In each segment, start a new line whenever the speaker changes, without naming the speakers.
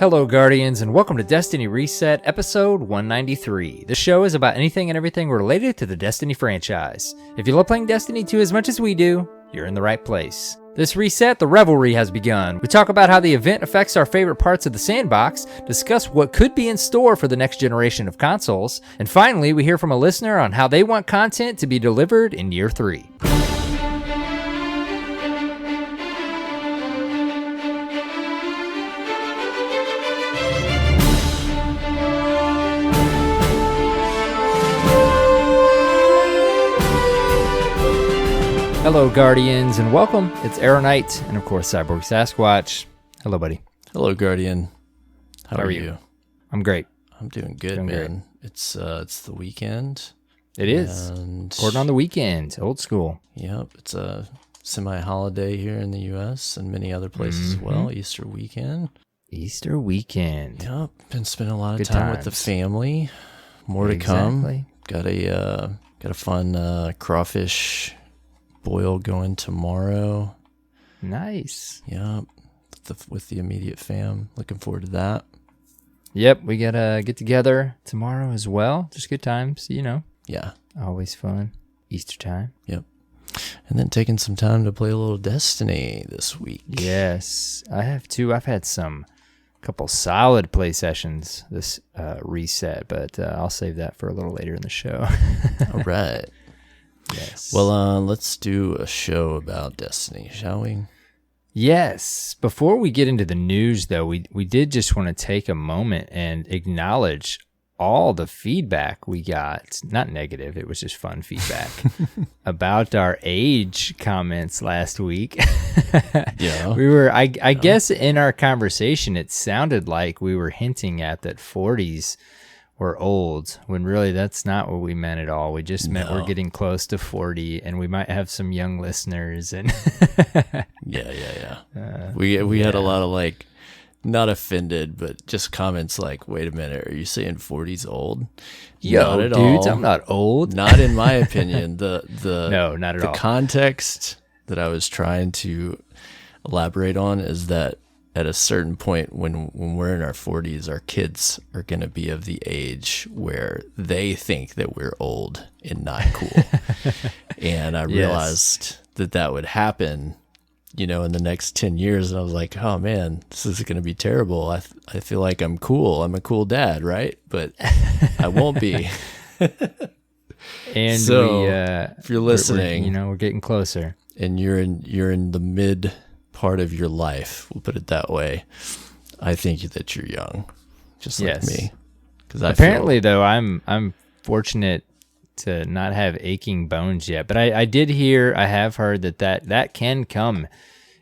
Hello, Guardians, and welcome to Destiny Reset, episode 193. The show is about anything and everything related to the Destiny franchise. If you love playing Destiny 2 as much as we do, you're in the right place. This reset, the Revelry, has begun. We talk about how the event affects our favorite parts of the sandbox, discuss what could be in store for the next generation of consoles, and finally, we hear from a listener on how they want content to be delivered in Year 3. Hello, Guardians, and welcome. It's AER0KNIGHT, and of course, CyborgSasquatch. Hello, buddy.
Hello, Guardian. How are you?
I'm great.
I'm doing good, man. Great. It's the weekend.
It is. Recording on the weekend. Old school.
Yep. It's a semi-holiday here in the U.S. and many other places as well. Easter weekend.
Easter weekend.
Yep. Been spending a lot of time with the family. More to come. Got a fun crawfish boil going tomorrow.
Nice.
Yep. With the immediate fam. Looking forward to that.
Yep. We got to get together tomorrow as well. Just good times, you know.
Yeah.
Always fun. Easter time.
Yep. And then taking some time to play a little Destiny this week.
Yes. I have too. I've had couple solid play sessions this reset, but I'll save that for a little later in the show.
All right.
Yes.
Well, let's do a show about Destiny, shall we?
Yes. Before we get into the news, though, we did just want to take a moment and acknowledge all the feedback we got. Not negative, it was just fun feedback about our age comments last week.
Yeah.
We were, I guess in our conversation, it sounded like we were hinting at that 40s were old, when really that's not what we meant at all. We just meant we're getting close to 40, and we might have some young listeners. And
yeah. We had a lot of not offended, but just comments like, "Wait a minute, are you saying 40's old?"
Yo,
not at
dudes,
all.
I'm not old.
Not in my opinion.
No, not at all.
The context that I was trying to elaborate on is that at a certain point when we're in our 40s, our kids are going to be of the age where they think that we're old and not cool. And I realized that would happen, in the next 10 years. And I was like, oh man, this is going to be terrible. I feel like I'm cool. I'm a cool dad, right? But I won't be.
And
so if you're listening,
we're getting closer.
And you're in the mid part of your life, we'll put it that way, I think that you're young, just like me. Because
apparently, though, I'm fortunate to not have aching bones yet. But I have heard that can come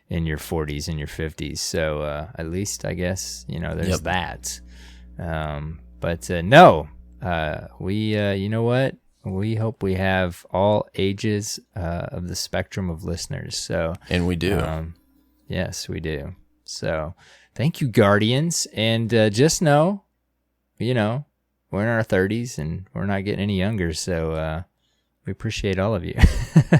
in your 40s and your 50s. So at least I guess there's that. But no, we you know what? We hope we have all ages of the spectrum of listeners. So
and we do.
Yes, we do. So thank you, Guardians. And just know, we're in our 30s and we're not getting any younger. So we appreciate all of you.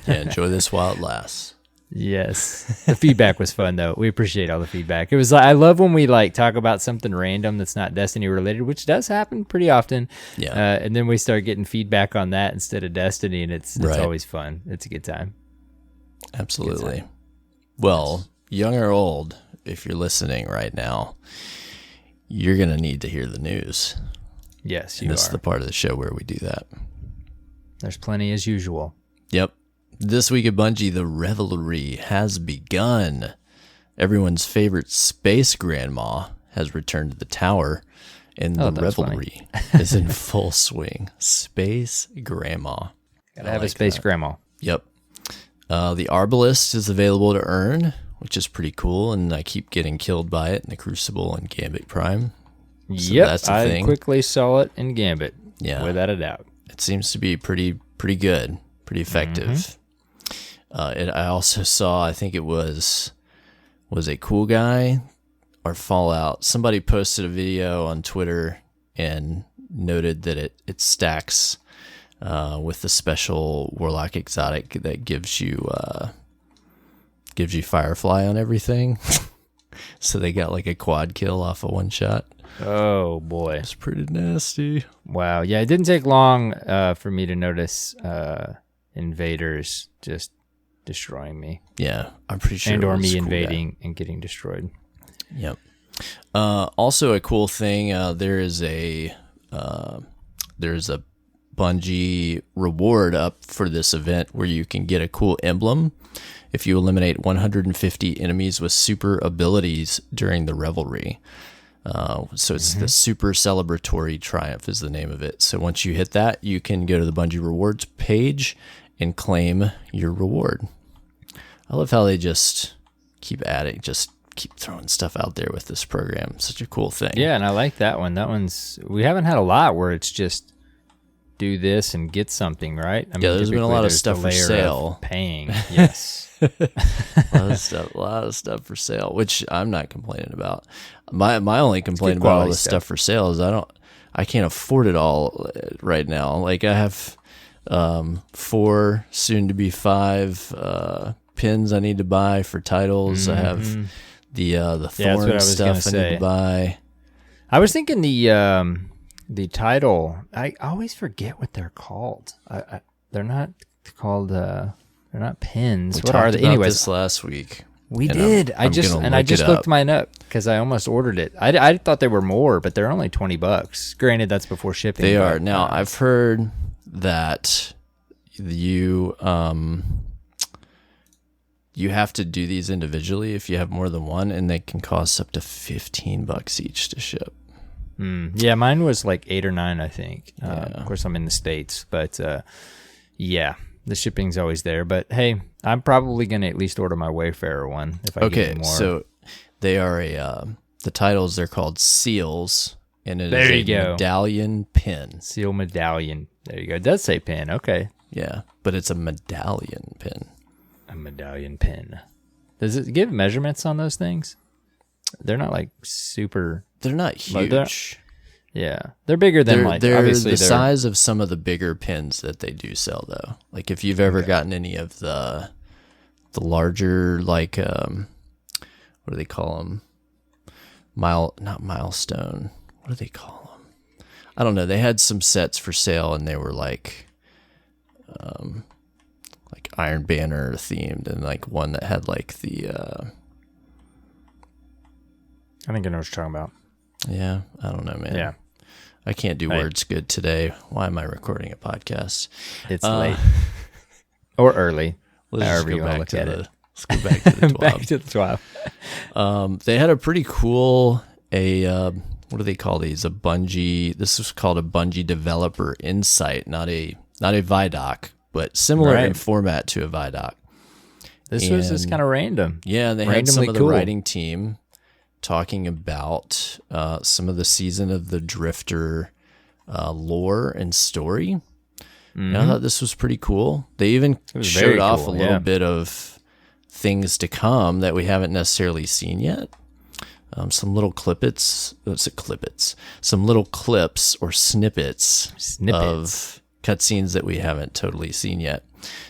Yeah, enjoy this while it lasts.
Yes. The feedback was fun, though. We appreciate all the feedback. It was I love when we talk about something random that's not Destiny related, which does happen pretty often.
Yeah.
And then we start getting feedback on that instead of Destiny, and it's always fun. It's a good time.
Absolutely.
Good time.
Well, young or old, if you're listening right now, you're going to need to hear the news.
Yes,
This is the part of the show where we do that.
There's plenty as usual.
Yep. This week at Bungie, the Revelry has begun. Everyone's favorite space grandma has returned to the tower, and the Revelry is in full swing. Space grandma.
Gotta have a space grandma.
Yep. The Arbalist is available to earn, which is pretty cool, and I keep getting killed by it in the Crucible and Gambit Prime. So that's a thing.
I quickly saw it in Gambit.
Yeah,
without a doubt.
It seems to be pretty good, pretty effective. I also saw, I think it was a Cool Guy or Fallout. Somebody posted a video on Twitter and noted that it stacks with the special Warlock exotic that gives you Firefly on everything. So they got like a quad kill off of one shot.
Oh boy,
It's pretty nasty.
wow. Yeah, it didn't take long for me to notice invaders just destroying me.
Yeah, I'm pretty sure.
And or me
cool
invading and getting destroyed.
Yep. Also a cool thing, there's a Bungie reward up for this event where you can get a cool emblem if you eliminate 150 enemies with super abilities during the revelry. So it's the Super Celebratory Triumph is the name of it. So once you hit that, you can go to the Bungie rewards page and claim your reward. I love how they just keep adding, just keep throwing stuff out there with this program. Such a cool thing.
Yeah, and I like that one. That one's, we haven't had a lot where it's just do this and get something, right? I mean,
yeah, there's been a lot of
there's
stuff
the
for
layer
sale.
of paying, yes.
A lot of stuff for sale, which I'm not complaining about. My only complaint about all the stuff for sale is I can't afford it all right now. Like I have 4, soon to be 5 pins I need to buy for titles. I have the Thorn stuff I need to buy.
I was thinking the title. I always forget what they're called. They're not called. They're not pins.
We
what are they? Anyways,
this last week.
We did. I just looked mine up because I almost ordered it. I thought they were more, but they're only $20. Granted, that's before shipping.
They are. Now I've heard that you have to do these individually if you have more than one, and they can cost up to $15 each to ship.
Yeah, mine was like 8 or 9, I think. Of course, I'm in the States, but yeah, the shipping's always there. But hey, I'm probably going to at least order my Wayfarer one if I get more.
So they are the titles, they're called seals, and it is a medallion pin.
Seal medallion. There you go. It does say pin. Okay.
Yeah, but it's a medallion pin.
A medallion pin. Does it give measurements on those things? They're not like super.
They're not huge.
They're bigger than
obviously the size of some of the bigger pins that they do sell though. Like if you've ever gotten any of the larger, like what do they call them? Not milestone. What do they call them? I don't know. They had some sets for sale and they were like Iron Banner themed, and like one that had like the
I think I know what you're talking about.
Yeah, I don't know, man.
Yeah.
I can't do words good today. Why am I recording a podcast?
It's late. Or early.
However you want to look at it. Let's go back to the 12.
Back to the 12.
They had a pretty cool, what do they call these? A Bungie, this was called a Bungie Developer Insight, not a Vidoc, but similar in format to a Vidoc.
This was just kind of random.
Yeah, they had some of the writing team talking about some of the Season of the Drifter lore and story. And I thought this was pretty cool. They even showed off a little bit of things to come that we haven't necessarily seen yet. Some little some little clips or snippets of cutscenes that we haven't totally seen yet.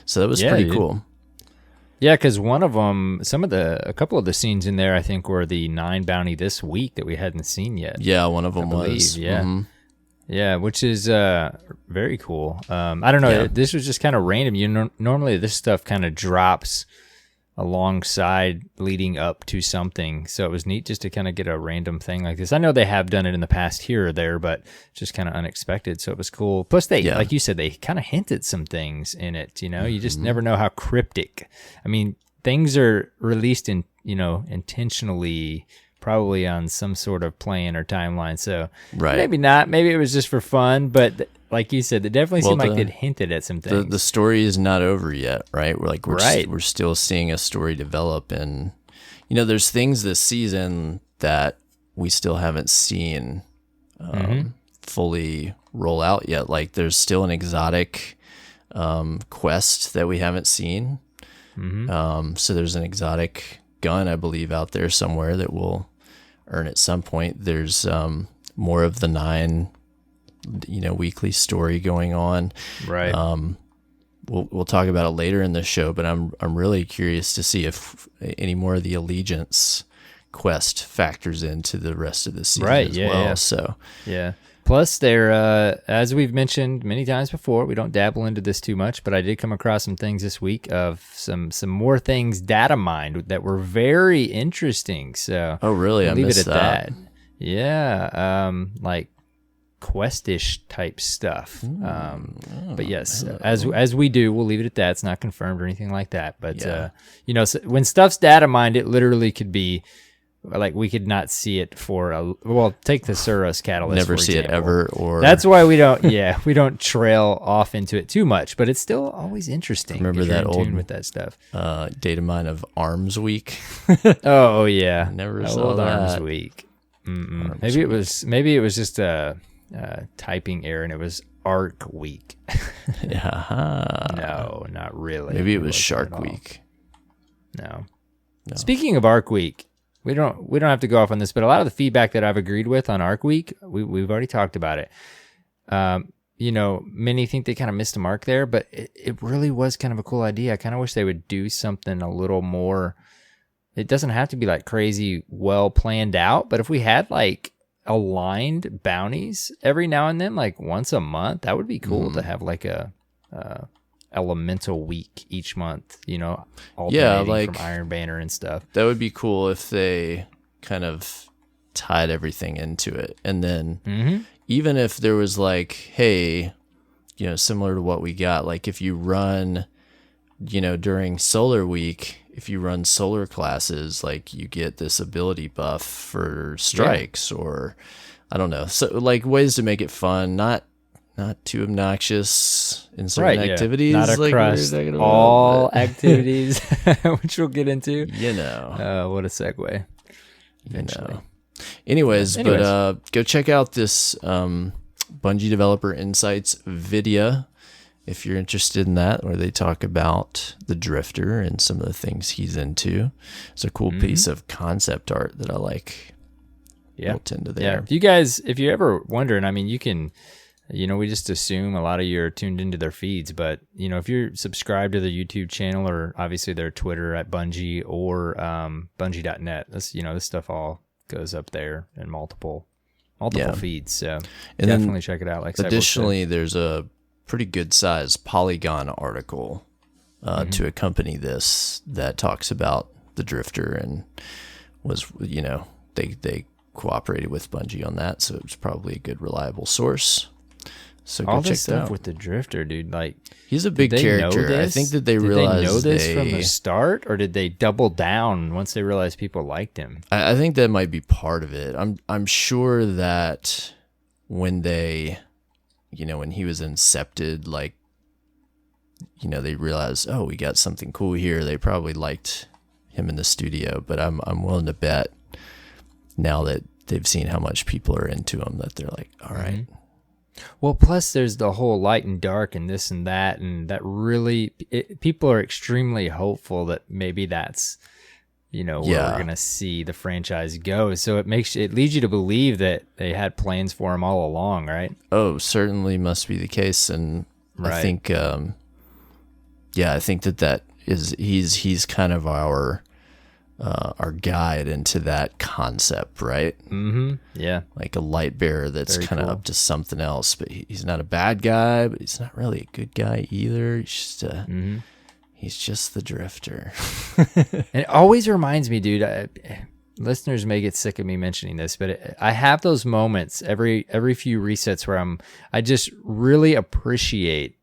So that was pretty cool.
Yeah, because one of them, a couple of the scenes in there, I think, were the 9 bounty this week that we hadn't seen yet.
Yeah, one of them was.
Yeah, yeah, which is very cool. I don't know. Yeah. This was just kind of random. Normally this stuff kind of drops alongside leading up to something, so it was neat just to kind of get a random thing like this. I know they have done it in the past here or there, but just kind of unexpected, so it was cool. Plus they, like you said, they kind of hinted some things in it. You just never know how cryptic. I mean, things are released in intentionally, probably on some sort of plan or timeline, so maybe not, maybe it was just for fun, but like you said, it definitely seemed like they'd hinted at some things.
The story is not over yet, right? We're still seeing a story develop, and there's things this season that we still haven't seen fully roll out yet. Like there's still an exotic quest that we haven't seen. So there's an exotic gun, I believe, out there somewhere that we'll earn at some point. There's more of the 9 weekly story going on. Right. We'll talk about it later in the show, but I'm really curious to see if any more of the allegiance quest factors into the rest of the season
Right,
as
yeah,
well.
yeah.
So
Yeah. Plus, they're as we've mentioned many times before, we don't dabble into this too much, but I did come across some things this week of some more things data mined that were very interesting. So,
oh really?
we'll
I
leave it
missed
at
that.
Yeah, like questish type stuff. But yes, as we do, we'll leave it at that. It's not confirmed or anything like that. But
Yeah.
you know, so when stuff's data mined, it literally could be. Like we could not see it for take the Suros catalyst.
Never
for
see
example.
it ever, or
That's why we don't trail off into it too much, but it's still always interesting.
Remember
if you're
that
in
old
tune with that stuff.
data mine of Arms Week?
Oh yeah,
Never
That
saw
old Arms
that.
Week.
Arms
Maybe
Week.
it was just a typing error, and it was Arc Week.
Yeah.
No, not really.
Maybe it was
wasn't
Shark
at all.
Week.
No.
No.
Speaking of Arc Week, we don't have to go off on this, but a lot of the feedback that I've agreed with on Arc Week, we've already talked about it. You know, many think they kind of missed a mark there, but it really was kind of a cool idea. I kind of wish they would do something a little more. It doesn't have to be like crazy well planned out, but if we had like aligned bounties every now and then, like once a month, that would be cool to have like a elemental week each month, you know, alternating
like
from Iron Banner and stuff.
That would be cool if they kind of tied everything into it. And then even if there was like, hey, you know, similar to what we got, like if you run, you know, during Solar Week, if you run solar classes, like you get this ability buff for strikes or I don't know. So like ways to make it fun, not too obnoxious in certain activities.
Not
like
across
we're talking about,
all
but,
activities, which we'll get into.
you know.
What a segue. Eventually.
You know. Anyways, but go check out this Bungie Developer Insights video if you're interested in that, where they talk about the Drifter and some of the things he's into. It's a cool piece of concept art that I like. Built into there.
Yeah. If you're ever wondering, I mean, you can, you know, we just assume a lot of you are tuned into their feeds, but you know, if you're subscribed to their YouTube channel or obviously their Twitter at Bungie or Bungie.net, this, you know, this stuff all goes up there in multiple feeds. So
and
definitely check it out. Like
additionally, there's a pretty good sized Polygon article to accompany this that talks about the Drifter and was, you know, they cooperated with Bungie on that, so it was probably a good reliable source. So
all
go
this
check
stuff
that out.
with the Drifter, dude, like
he's a big character. I think that they realized
did they know this from the start, or did they double down once they realized people liked him?
I think that might be part of it. I'm sure that when they, you know, when he was incepted, like, you know, they realized, oh, we got something cool here. They probably liked him in the studio, but I'm willing to bet now that they've seen how much people are into him that they're like, all right.
Well, plus there's the whole light and dark and this and that really people are extremely hopeful that maybe that's, you know, where we're gonna see the franchise go. So it leads you to believe that they had plans for him all along, right?
Oh, certainly must be the case, and I think, I think that is he's kind of our guide into that concept, right?
Mm-hmm. Yeah.
Like a light bearer that's kind of up to something else, but he's not a bad guy, but he's not really a good guy either. He's just he's just the Drifter.
And it always reminds me, dude, listeners may get sick of me mentioning this, but I have those moments every few resets where I just really appreciate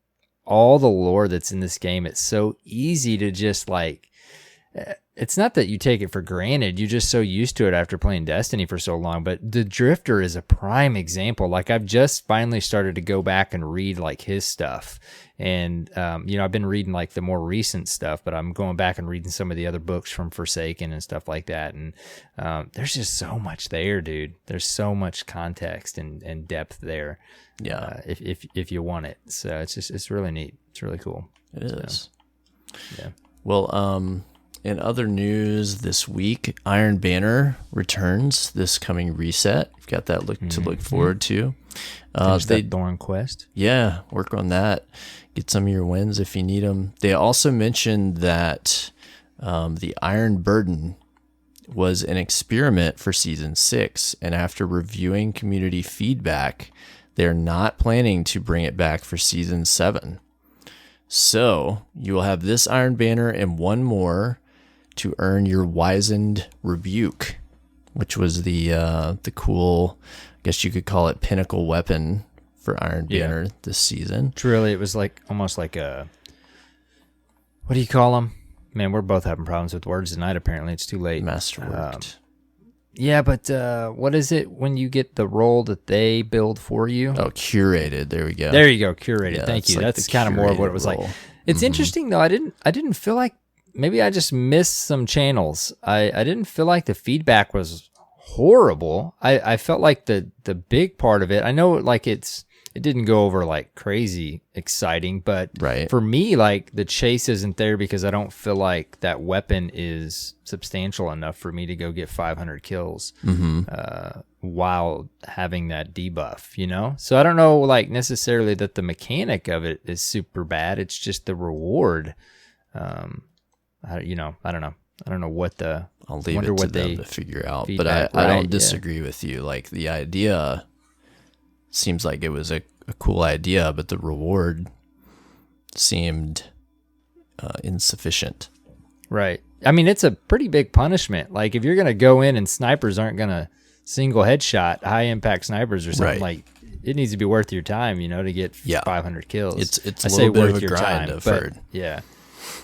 all the lore that's in this game. It's so easy to just like, it's not that you take it for granted. You're just so used to it after playing Destiny for so long. But the Drifter is a prime example. Like I've just finally started to go back and read like his stuff. And, you know, I've been reading like the more recent stuff, but I'm going back and reading some of the other books from Forsaken and stuff like that. And there's just so much there, dude. There's so much context and depth there.
Yeah.
If you want it. So it's really neat. It's really cool.
It is.
Yeah.
Well, in other news this week, Iron Banner returns this coming reset. You've got that to look forward to.
That Thorn Quest.
Yeah, work on that. Get some of your wins if you need them. They also mentioned that the Iron Burden was an experiment for season 6, and after reviewing community feedback, they're not planning to bring it back for season 7. So you will have this Iron Banner and one more to earn your Wizened Rebuke, which was the cool, I guess you could call it, pinnacle weapon for Iron Banner this season.
Truly, it was like almost like a, what do you call them? Man, we're both having problems with words tonight. Apparently, it's too late.
Masterworked.
Yeah, but what is it when you get the role that they build for you?
Oh, curated. There we go.
There you go. Curated.
Yeah,
Thank you.
like
That's kind of more of what it was
role.
like. It's interesting though. I didn't feel like, maybe I just missed some channels. I didn't feel like the feedback was horrible. I felt like the big part of it, I know like it didn't go over like crazy exciting, but
Right.
for me, like the chase isn't there because I don't feel like that weapon is substantial enough for me to go get 500 kills while having that debuff, you know? So I don't know like necessarily that the mechanic of it is super bad. It's just the reward. I don't know. I don't know what the,
I'll leave it to them to figure out. But
feedback,
I
right,
don't disagree with you. Like the idea seems like it was a cool idea, but the reward seemed insufficient.
Right. I mean, it's a pretty big punishment. Like if you're going to go in and snipers aren't going to single headshot high impact snipers or something,
Right.
like it needs to be worth your time, you know, to get 500 kills.
It's
I
a
say
little bit
worth
of a
your
grind,
time,
I've
but
heard.
yeah.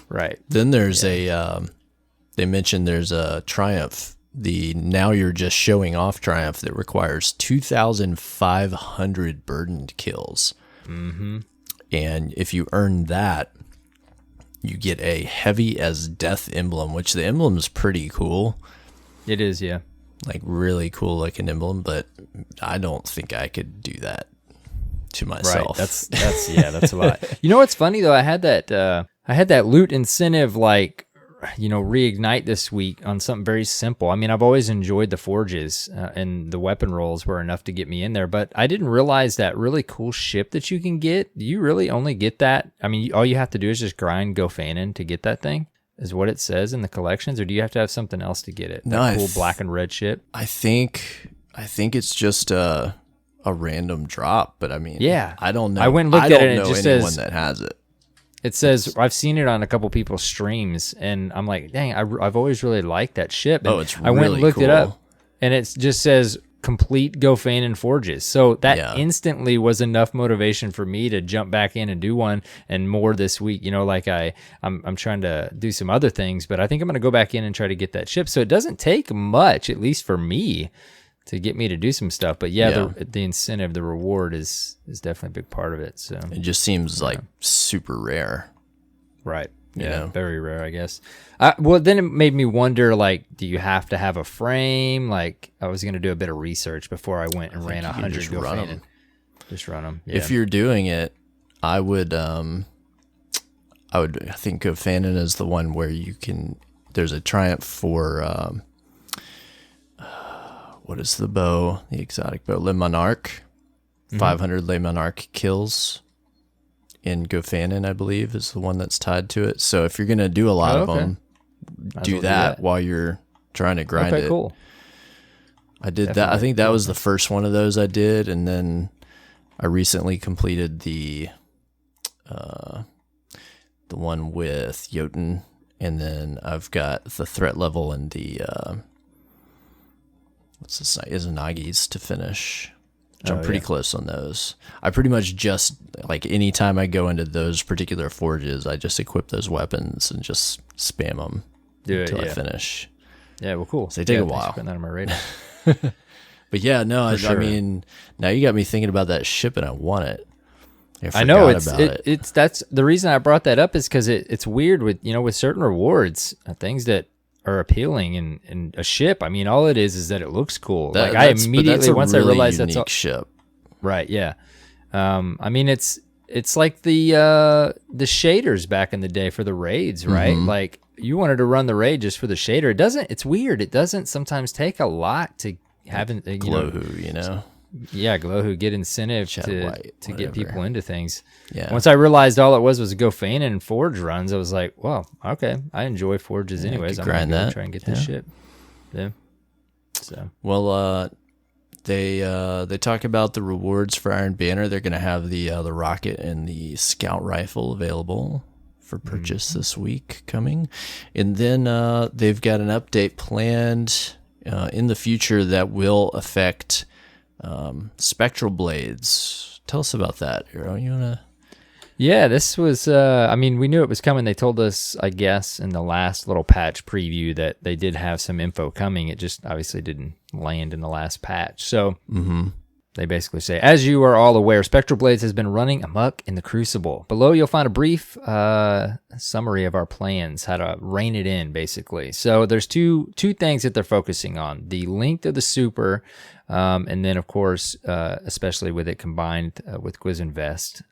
Right.
Then there's they mentioned there's a Triumph, the Now You're Just Showing Off Triumph that requires 2,500 burdened kills.
Mm-hmm.
And if you earn that, you get a Heavy as Death emblem, which the emblem is pretty cool.
It is, yeah.
Like really cool looking emblem, but I don't think I could do that to myself.
Right. That's a lot. You know what's funny though? I had that loot incentive, like, you know, reignite this week on something very simple. I mean, I've always enjoyed the forges and the weapon rolls were enough to get me in there, but I didn't realize that really cool ship that you can get. Do you really only get that? I mean, all you have to do is just grind Gofanon to get that thing, is what it says in the collections, or do you have to have something else to get it?
No,
that cool black and red ship.
I think it's just a random drop, but I mean,
yeah,
I don't know.
I went and looked at it, and it just
anyone
says
that has it.
It says, I've seen it on a couple people's streams, and I'm like, dang, I've always really liked that ship. And
It's
I went and
really
looked it
cool.
up, and it just says complete Gofanon forges. So that instantly was enough motivation for me to jump back in and do one, and more this week. You know, like I'm trying to do some other things, but I think I'm going to go back in and try to get that ship. So it doesn't take much, at least for me, to get me to do some stuff. But the incentive, the reward is definitely a big part of it. So
it just seems like super rare.
Right.
You
Yeah,
know?
very rare, I guess. Well, then it made me wonder, like, do you have to have a frame? Like, I was going to do a bit of research before I went and ran 100
just run
Gofanon.
'em.
Just run them. Yeah.
If you're doing it, I would I think Gofanon is the one where you can, there's a Triumph for what is the bow? The exotic bow, Le Monarque. 500 Le Monarque kills in Gofanon, I believe, is the one that's tied to it. So if you're going to do a lot of them, do that while you're trying to grind it.
Okay, cool.
I did that. I think that was the first one of those I did. And then I recently completed the one with Jotun. And then I've got the threat level and the Izanagi's to finish, which I'm pretty close on those. I pretty much just, like, anytime I go into those particular forges, I just equip those weapons and just spam them until I finish.
Yeah, well, cool.
So they take a
Thanks for
while.
putting that on my radar.
But yeah, no, I
sure.
mean, now you got me thinking about that ship and I want it.
I know
it's
that's the reason I brought that up, is because it's weird with, you know, with certain rewards, things that are appealing in a ship. I mean, all it is that it looks cool. Like I immediately, once I realized that's all
ship.
Right. Yeah. I mean, it's like the shaders back in the day for the raids, right? Like you wanted to run the raid just for the shader. It's weird. It doesn't sometimes take a lot to have
Glowhoo, you know.
Yeah, Glowhoo, get incentive
Chat
to
White,
get
whatever.
people into things.
Yeah.
Once I realized all it was Gofanon and Forge runs, I was like, well, okay, I enjoy Forges anyways. I'm
grind
gonna
that.
try and get this ship. Yeah. So
Well, they talk about the rewards for Iron Banner. They're going to have the rocket and the scout rifle available for purchase this week coming, and then they've got an update planned in the future that will affect spectral blades. Tell us about that, Arrow. You wanna?
yeah, this was, I mean, we knew it was coming. They told us, I guess, in the last little patch preview that they did have some info coming. It just obviously didn't land in the last patch. So they basically say, as you are all aware, Spectral Blades has been running amok in the Crucible. Below, you'll find a brief summary of our plans, how to rein it in, basically. So there's two things that they're focusing on. The length of the super, and then, of course, especially with it combined with Quizinvest,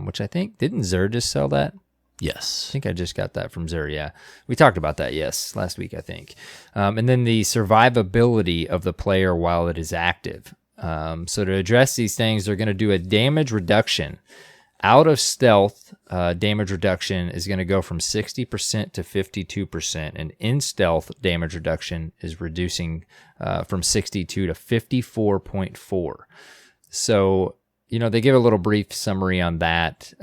which I think, didn't Zer just sell that?
Yes.
I think I just got that from Zer, yeah. We talked about that, yes, last week, I think. And then the survivability of the player while it is active. So to address these things, they're going to do a damage reduction. Out of stealth, damage reduction is going to go from 60% to 52%, and in stealth, damage reduction is reducing from 62 to 54.4. So, they give a little brief summary on that.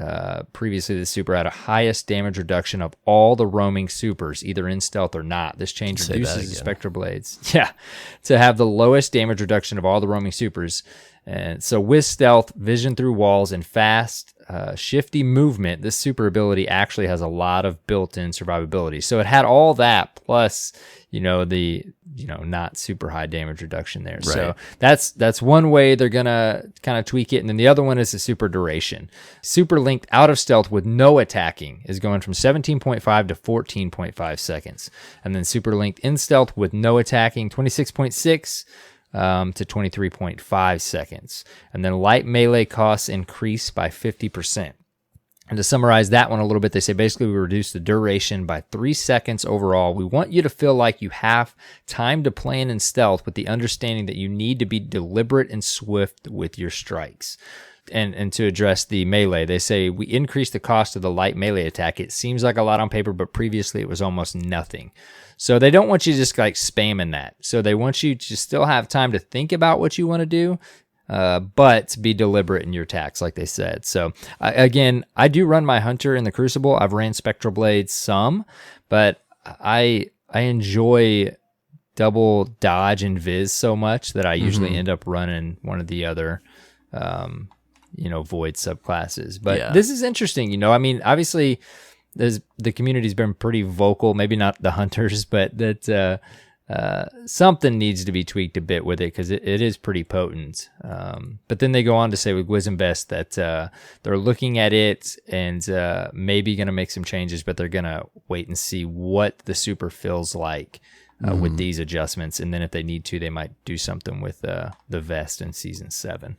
Previously, the super had a highest damage reduction of all the roaming supers, either in stealth or not. This change reduces the Spectral Blades. Yeah, to have the lowest damage reduction of all the roaming supers. And so with stealth, vision through walls, and fast, shifty movement, this super ability actually has a lot of built-in survivability. So it had all that plus, the not super high damage reduction there. Right. So that's one way they're gonna kind of tweak it. And then the other one is the super duration. Super linked out of stealth with no attacking is going from 17.5 to 14.5 seconds. And then super linked in stealth with no attacking, 26.6 to 23.5 seconds. And then light melee costs increase by 50%. And to summarize that one a little bit, they say basically we reduce the duration by 3 seconds overall. We want you to feel like you have time to plan in stealth with the understanding that you need to be deliberate and swift with your strikes. And to address the melee, they say we increase the cost of the light melee attack. It seems like a lot on paper, but previously it was almost nothing. So they don't want you just like spamming that. So they want you to still have time to think about what you want to do, but be deliberate in your attacks, like they said. So again, I do run my Hunter in the Crucible. I've ran Spectral Blades some, but I enjoy double dodge and viz so much that I usually end up running one of the other void subclasses. But this is interesting, I mean, obviously the community's been pretty vocal, maybe not the hunters, but that something needs to be tweaked a bit with it because it is pretty potent. But then they go on to say with Quizinvest that they're looking at it and maybe going to make some changes, but they're going to wait and see what the super feels like with these adjustments. And then if they need to, they might do something with the vest in Season 7.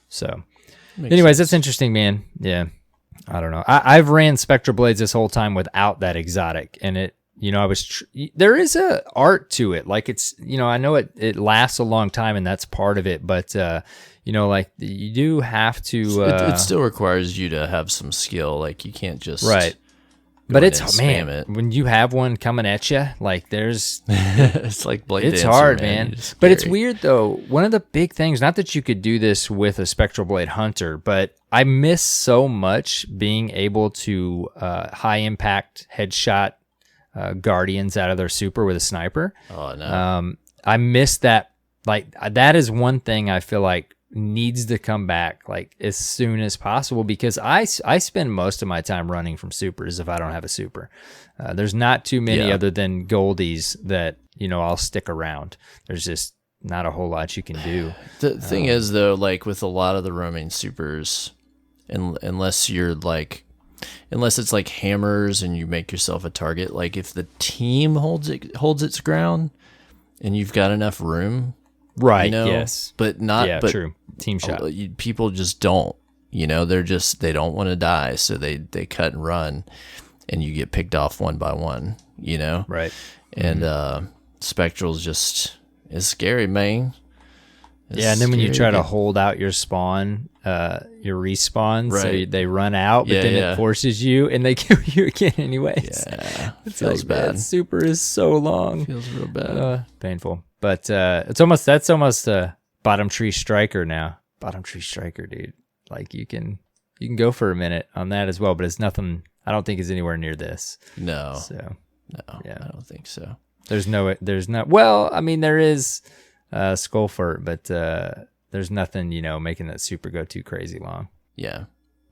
So anyways, that's interesting, man. Yeah. I don't know. I've ran Spectral Blades this whole time without that exotic, and it, there is a art to it. Like it's, I know it lasts a long time, and that's part of it. But like you do have to.
It still requires you to have some skill. Like you can't just
right. But it's when you have one coming at you, like there's
it's like Blade
it's
Dancer,
hard, man. But it's weird though. One of the big things, not that you could do this with a Spectral Blade Hunter, but I miss so much being able to high impact headshot Guardians out of their super with a sniper.
Oh no.
I miss that. Like that is one thing I feel like needs to come back like as soon as possible, because I spend most of my time running from supers if I don't have a super. There's not too many other than goldies that I'll stick around. There's just not a whole lot you can do.
The thing is though, like with a lot of the roaming supers, unless it's like hammers and you make yourself a target, like if the team holds its ground and you've got enough room,
right? Yes,
but not.
Yeah,
but
true. Team shot.
People just don't. They don't want to die, so they cut and run, and you get picked off one by one. Right. And Spectral's just it's scary, man.
Yeah, and then when you
scary
try to
game.
hold out your spawn, your respawn, so
Right.
they run out, but
Yeah,
then
yeah.
it forces you, and they kill you again anyways.
Yeah,
It's
feels
like, man,
bad.
super is so long.
Feels real bad.
Painful. But that's almost a bottom tree striker now. Bottom tree striker, dude. Like you can go for a minute on that as well, but it's nothing. I don't think is anywhere near this.
No,
So
yeah, I don't think so.
there's not. Well, I mean there is Skullfurt, but there's nothing making that super go too crazy long.
Yeah,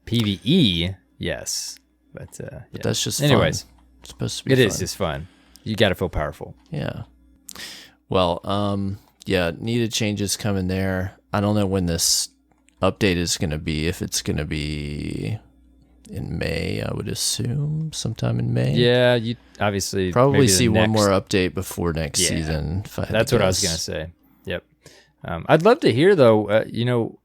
PvE, yes, but yeah.
that's just
anyways.
fun. It's supposed to be.
It
fun.
is just fun. You got to feel powerful.
Yeah. Well, yeah, needed changes coming there. I don't know when this update is going to be. If it's going to be in May, I would assume sometime in May.
Yeah, you obviously
Probably
maybe
see
the
one
next-
more update before next season. If I had
That's
to
what I was
guess.
gonna say. Yep. I'd love to hear though.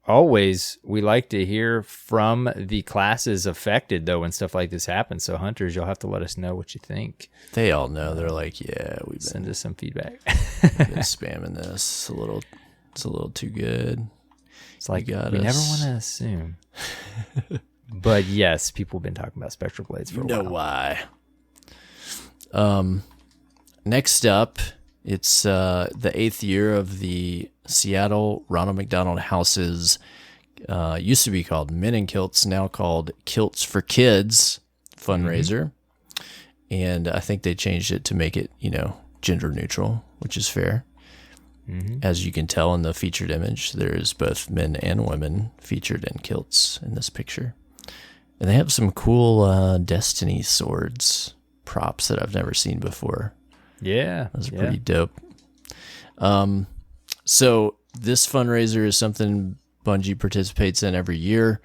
Always we like to hear from the classes affected though when stuff like this happens. So hunters, you'll have to let us know what you think.
They all know. They're like, yeah, we've been,
Send us some feedback.
been spamming this. It's a little too good.
It's like we
got
never
us.
want to assume. But yes, people have been talking about spectral blades for a while.
Why. Next up, it's the 8th year of the Seattle Ronald McDonald House's used to be called Men in Kilts, now called Kilts for Kids fundraiser. And I think they changed it to make it, gender neutral, which is fair. As you can tell in the featured image, there's both men and women featured in kilts in this picture. And they have some cool Destiny swords props that I've never seen before.
Yeah,
Those are pretty dope. So this fundraiser is something Bungie participates in every year.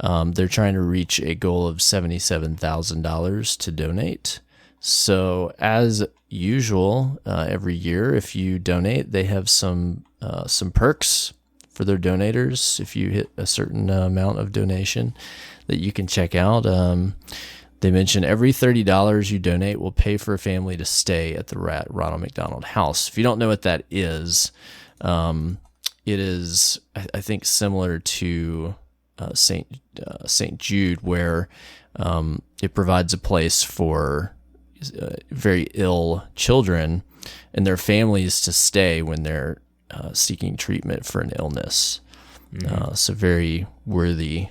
They're trying to reach a goal of $77,000 to donate. So as usual, every year, if you donate, they have some perks for their donators. If you hit a certain amount of donation that you can check out. They mention every $30 you donate will pay for a family to stay at the Ronald McDonald House. If you don't know what that is, it is, I think, similar to St. Jude, where it provides a place for very ill children and their families to stay when they're seeking treatment for an illness. So very worthy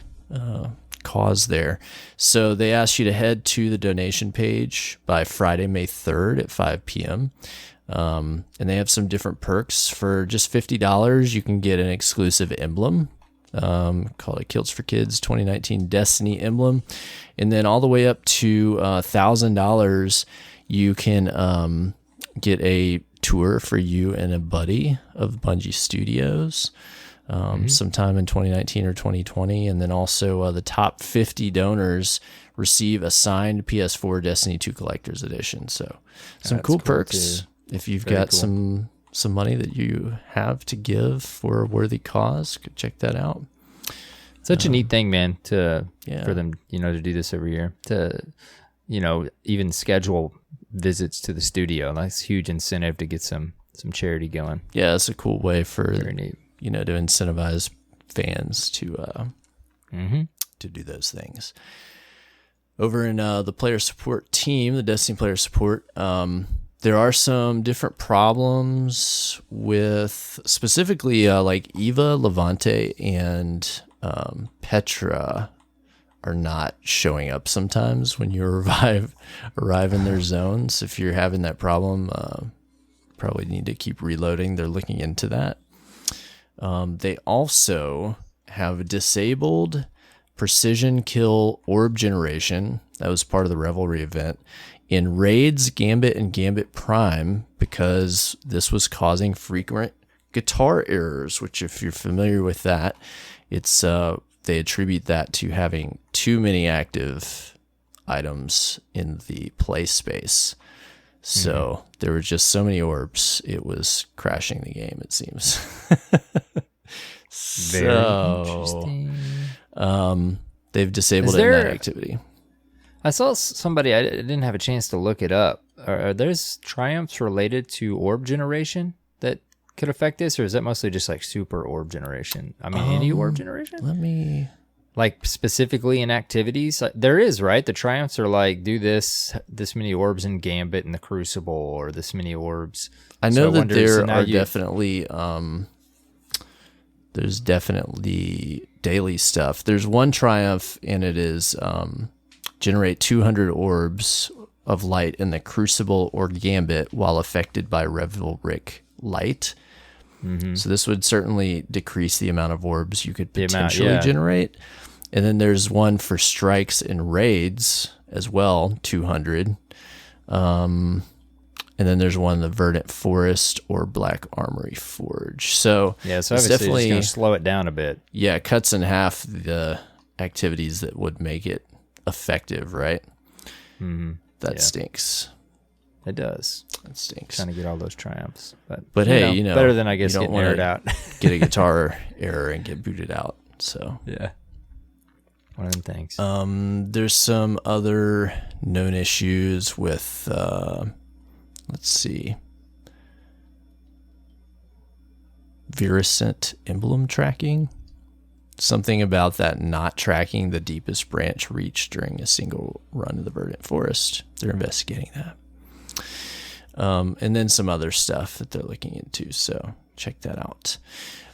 cause there. So they ask you to head to the donation page by Friday, May 3rd at 5 p.m. And they have some different perks. For just $50, you can get an exclusive emblem called a Kilts for Kids 2019 Destiny emblem. And then all the way up to $1,000, you can get a tour for you and a buddy of Bungie Studios sometime in 2019 or 2020. And then also the top 50 donors receive a signed PS4 Destiny 2 Collector's Edition. So some
That's
cool
cool,
perks.
too.
If you've
Very
got
cool.
some money that you have to give for a worthy cause, go check that out.
Such a neat thing, man, for
Yeah.
them, to do this every year, to, even schedule visits to the studio. That's a huge incentive to get some charity going.
Yeah, it's a cool way for
Very neat.
to incentivize fans to do those things. Over in the player support team, the Destiny player support, there are some different problems with specifically like Eva, Levante, and Petra are not showing up sometimes when you arrive in their zones. If you're having that problem, probably need to keep reloading. They're looking into that. They also have disabled precision kill orb generation. That was part of the Revelry event in Raids, Gambit, and Gambit Prime, because this was causing frequent guitar errors, which if you're familiar with that, it's they attribute that to having too many active items in the play space. So there were just so many orbs, it was crashing the game, it seems.
Very interesting.
They've disabled
Is
it in
there-
that activity.
I saw somebody, I didn't have a chance to look it up. Are there's triumphs related to orb generation that could affect this, or is that mostly just like super orb generation? I mean, any orb generation?
Let me...
Like specifically in activities? There is, right? The triumphs are like, do this many orbs in Gambit in the Crucible, or this many orbs.
I know that there are definitely... there's definitely daily stuff. There's one triumph, and it is generate 200 orbs of light in the Crucible or Gambit while affected by Revelric light. Mm-hmm. So this would certainly decrease the amount of orbs you could potentially generate. And then there's one for strikes and raids as well, 200. And then there's one in the Verdant Forest or Black Armory Forge. So
so obviously definitely going to slow it down a bit.
Yeah, it cuts in half the activities that would make it effective, right? Mm-hmm. That stinks.
It does.
It stinks.
Trying to get all those triumphs. But
hey, you know,
better than I guess getting aired out.
Get a guitar error and get booted out. So
yeah. One of them things.
There's some other known issues with let's see. Virusent emblem tracking. Something about that not tracking the deepest branch reached during a single run of the Verdant Forest. They're investigating that. And then some other stuff that they're looking into. So check that out.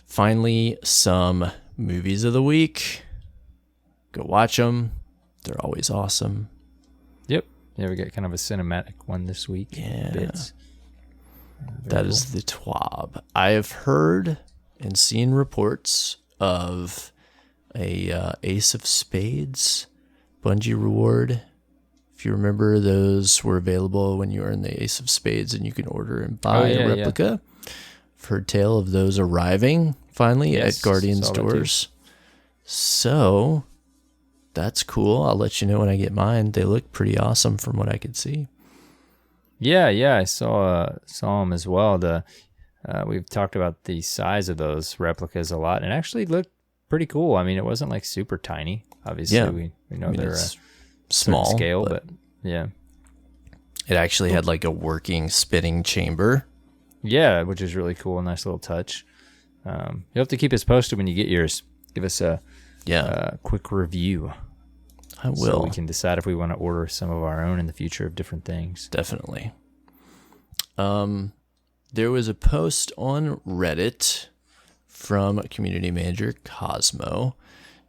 Finally, some movies of the week. Go watch them. They're always awesome.
Yep. Yeah, we got kind of a cinematic one this week.
Yeah.
Bits.
That cool. Is the TWAB. I have heard and seen reports of a Ace of Spades Bungie reward. If you remember, those were available when you were in the Ace of Spades, and you can order and buy a replica. I've heard tale of those arriving finally at Guardian stores. So that's cool. I'll let you know when I get mine. They look pretty awesome from what I could see.
Yeah, I saw them as well. We've talked about the size of those replicas a lot, and it actually looked pretty cool. I mean, it wasn't like super tiny. Obviously, we know they're a small scale, but yeah.
It actually had like a working spitting chamber. Yeah,
which is really cool. Nice little touch. You'll have to keep us posted when you get yours. Give us a quick review.
I will.
So we can decide if we want to order some of our own in the future of different things.
Definitely. There was a post on Reddit from community manager Cosmo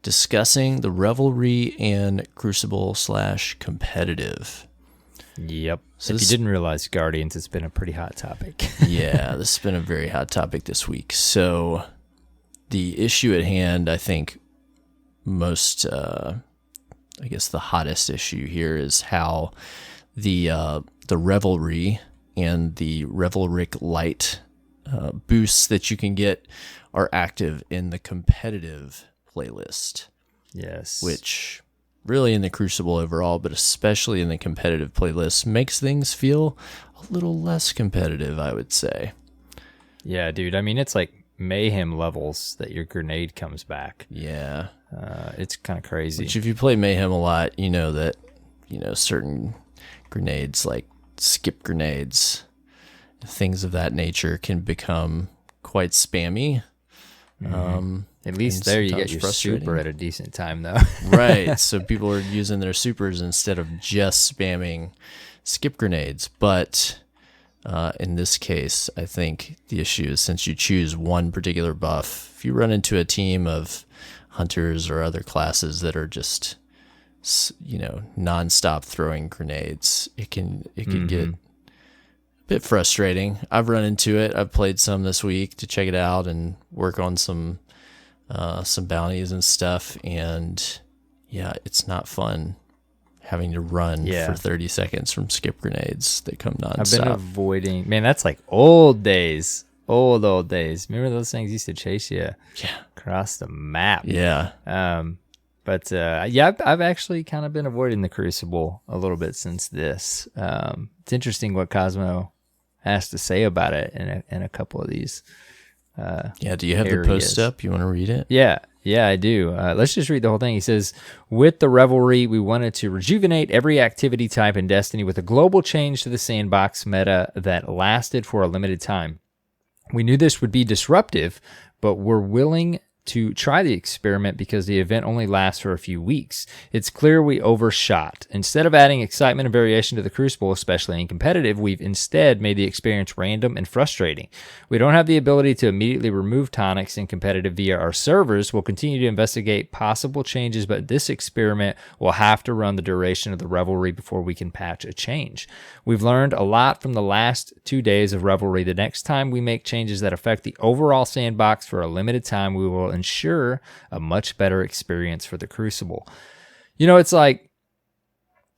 discussing the Revelry and Crucible / competitive.
Yep. So if you didn't realize, Guardians, it's been a pretty hot topic.
Yeah, this has been a very hot topic this week. So the issue at hand, I think most, I guess the hottest issue here is how the Revelry and the Revelric Light boosts that you can get are active in the competitive playlist.
Yes.
Which really in the Crucible overall, but especially in the competitive playlist, makes things feel a little less competitive, I would say.
Yeah, dude. I mean, it's like Mayhem levels that your grenade comes back.
Yeah.
It's kind of crazy.
Which if you play Mayhem a lot, you know that, certain grenades like skip grenades, things of that nature can become quite spammy.
Mm-hmm. At least there you get your super at a decent time, though.
Right. So people are using their supers instead of just spamming skip grenades. But in this case, I think the issue is since you choose one particular buff, if you run into a team of hunters or other classes that are just, nonstop throwing grenades, it can get a bit frustrating. I've run into it. I've played some this week to check it out and work on some bounties and stuff. And yeah, it's not fun having to run for 30 seconds from skip grenades that come nonstop.
I've been avoiding, man, that's like old days. Old days. Remember those things used to chase you across the map?
Yeah.
But I've actually kind of been avoiding the Crucible a little bit since this. It's interesting what Cosmo has to say about it in a couple of these.
Do you have areas. The post up? You want to read it?
Yeah, I do. Let's just read the whole thing. He says, with the Revelry, we wanted to rejuvenate every activity type in Destiny with a global change to the sandbox meta that lasted for a limited time. We knew this would be disruptive, but we're willing to try the experiment because the event only lasts for a few weeks. It's clear we overshot. Instead of adding excitement and variation to the Crucible, especially in competitive, we've instead made the experience random and frustrating. We don't have the ability to immediately remove tonics in competitive via our servers. We'll continue to investigate possible changes, but this experiment will have to run the duration of the Revelry before we can patch a change. We've learned a lot from the last 2 days of Revelry. The next time we make changes that affect the overall sandbox for a limited time, we will ensure a much better experience for the Crucible. It's like,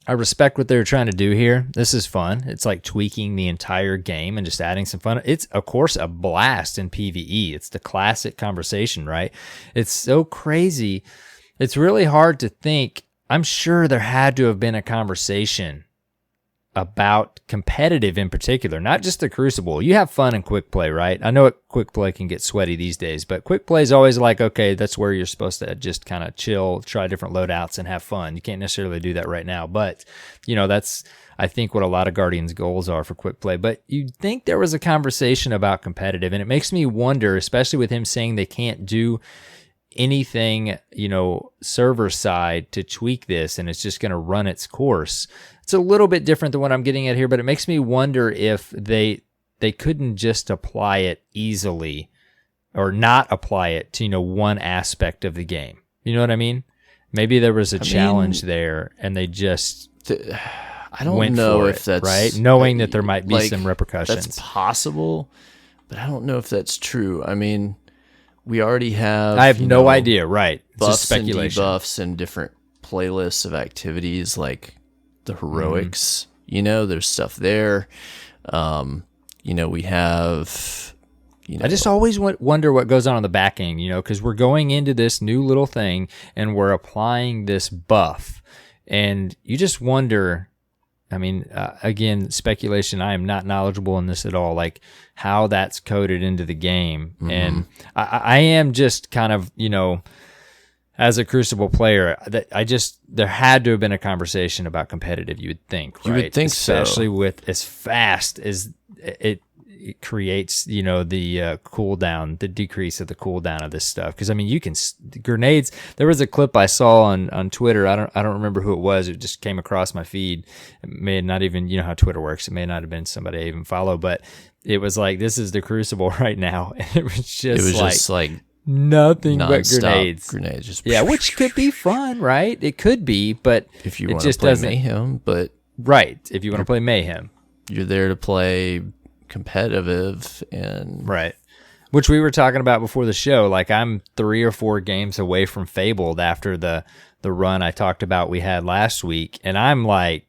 I respect what they're trying to do here. This is fun. It's like tweaking the entire game and just adding some fun. It's, of course, a blast in PvE. It's the classic conversation, right? It's so crazy. It's really hard to think. I'm sure there had to have been a conversation about competitive in particular, not just the Crucible. You have fun in quick play, right? I know quick play can get sweaty these days, but quick play is always like, okay, that's where you're supposed to just kind of chill, try different loadouts and have fun. You can't necessarily do that right now, but that's, I think, what a lot of Guardians' goals are for quick play. But you'd think there was a conversation about competitive, and it makes me wonder, especially with him saying they can't do anything, server side to tweak this and it's just going to run its course. It's a little bit different than what I'm getting at here, but it makes me wonder if they couldn't just apply it easily or not apply it to, one aspect of the game. You know what I mean? Maybe there was a challenge there and they just
I don't know if that's
right, knowing that there might be some repercussions.
That's possible, but I don't know if that's true. I mean, we already have...
I have no idea, right? It's
buffs
just speculation.
And debuffs and different playlists of activities like the heroics. There's stuff there. We have...
I just always wonder what goes on in the back end, because we're going into this new little thing and we're applying this buff. And you just wonder... I mean, again, speculation. I am not knowledgeable in this at all, like how that's coded into the game. Mm-hmm. And I am just kind of, as a Crucible player, there had to have been a conversation about competitive, you would think, right?
You would think
especially with as fast as it creates, the cooldown, the decrease of the cooldown of this stuff. Because I mean, you can grenades. There was a clip I saw on Twitter. I don't remember who it was. It just came across my feed. It may not even, how Twitter works. It may not have been somebody I even follow, but it was like, this is the Crucible right now. And it was just like nothing but grenades.
Just
which could be fun, right? It could be, but
if you want to play Mayhem, but
right, if you want to play Mayhem,
you're there to play competitive and
right, which we were talking about before the show. Like, I'm 3 or 4 games away from Fabled after the run I talked about we had last week, and I'm like,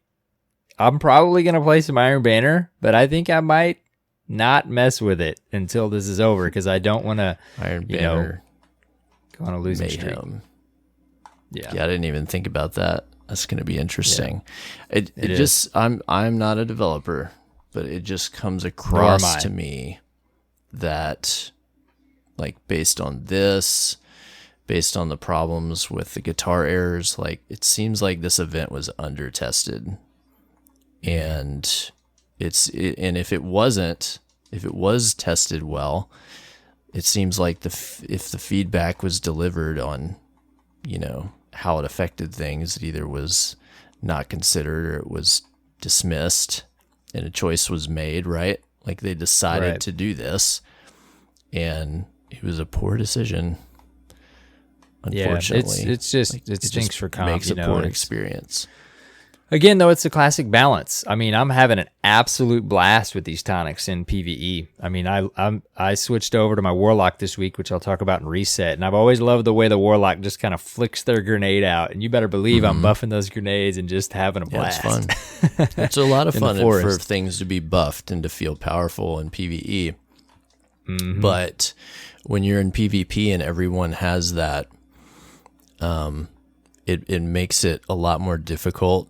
I'm probably gonna play some Iron Banner, but I think I might not mess with it until this is over because I don't want to
Iron Banner
go on a losing streak.
Yeah, I didn't even think about that. That's gonna be interesting. Yeah. It just I'm not a developer, but it just comes across to me that, like, based on the problems with the guitar errors, like, it seems like this event was under tested, and and if it was tested well, it seems like if the feedback was delivered on, how it affected things, it either was not considered or it was dismissed. And a choice was made, right? Like, they decided to do this, and it was a poor decision. Unfortunately,
it's just it stinks for comp.
Makes a poor experience.
Again, though, it's a classic balance. I mean, I'm having an absolute blast with these tonics in PvE. I mean, I switched over to my Warlock this week, which I'll talk about in Reset, and I've always loved the way the Warlock just kind of flicks their grenade out, and you better believe I'm buffing those grenades and just having a blast.
Yeah, it's fun. It's a lot of fun for things to be buffed and to feel powerful in PvE. Mm-hmm. But when you're in PvP and everyone has that, it makes it a lot more difficult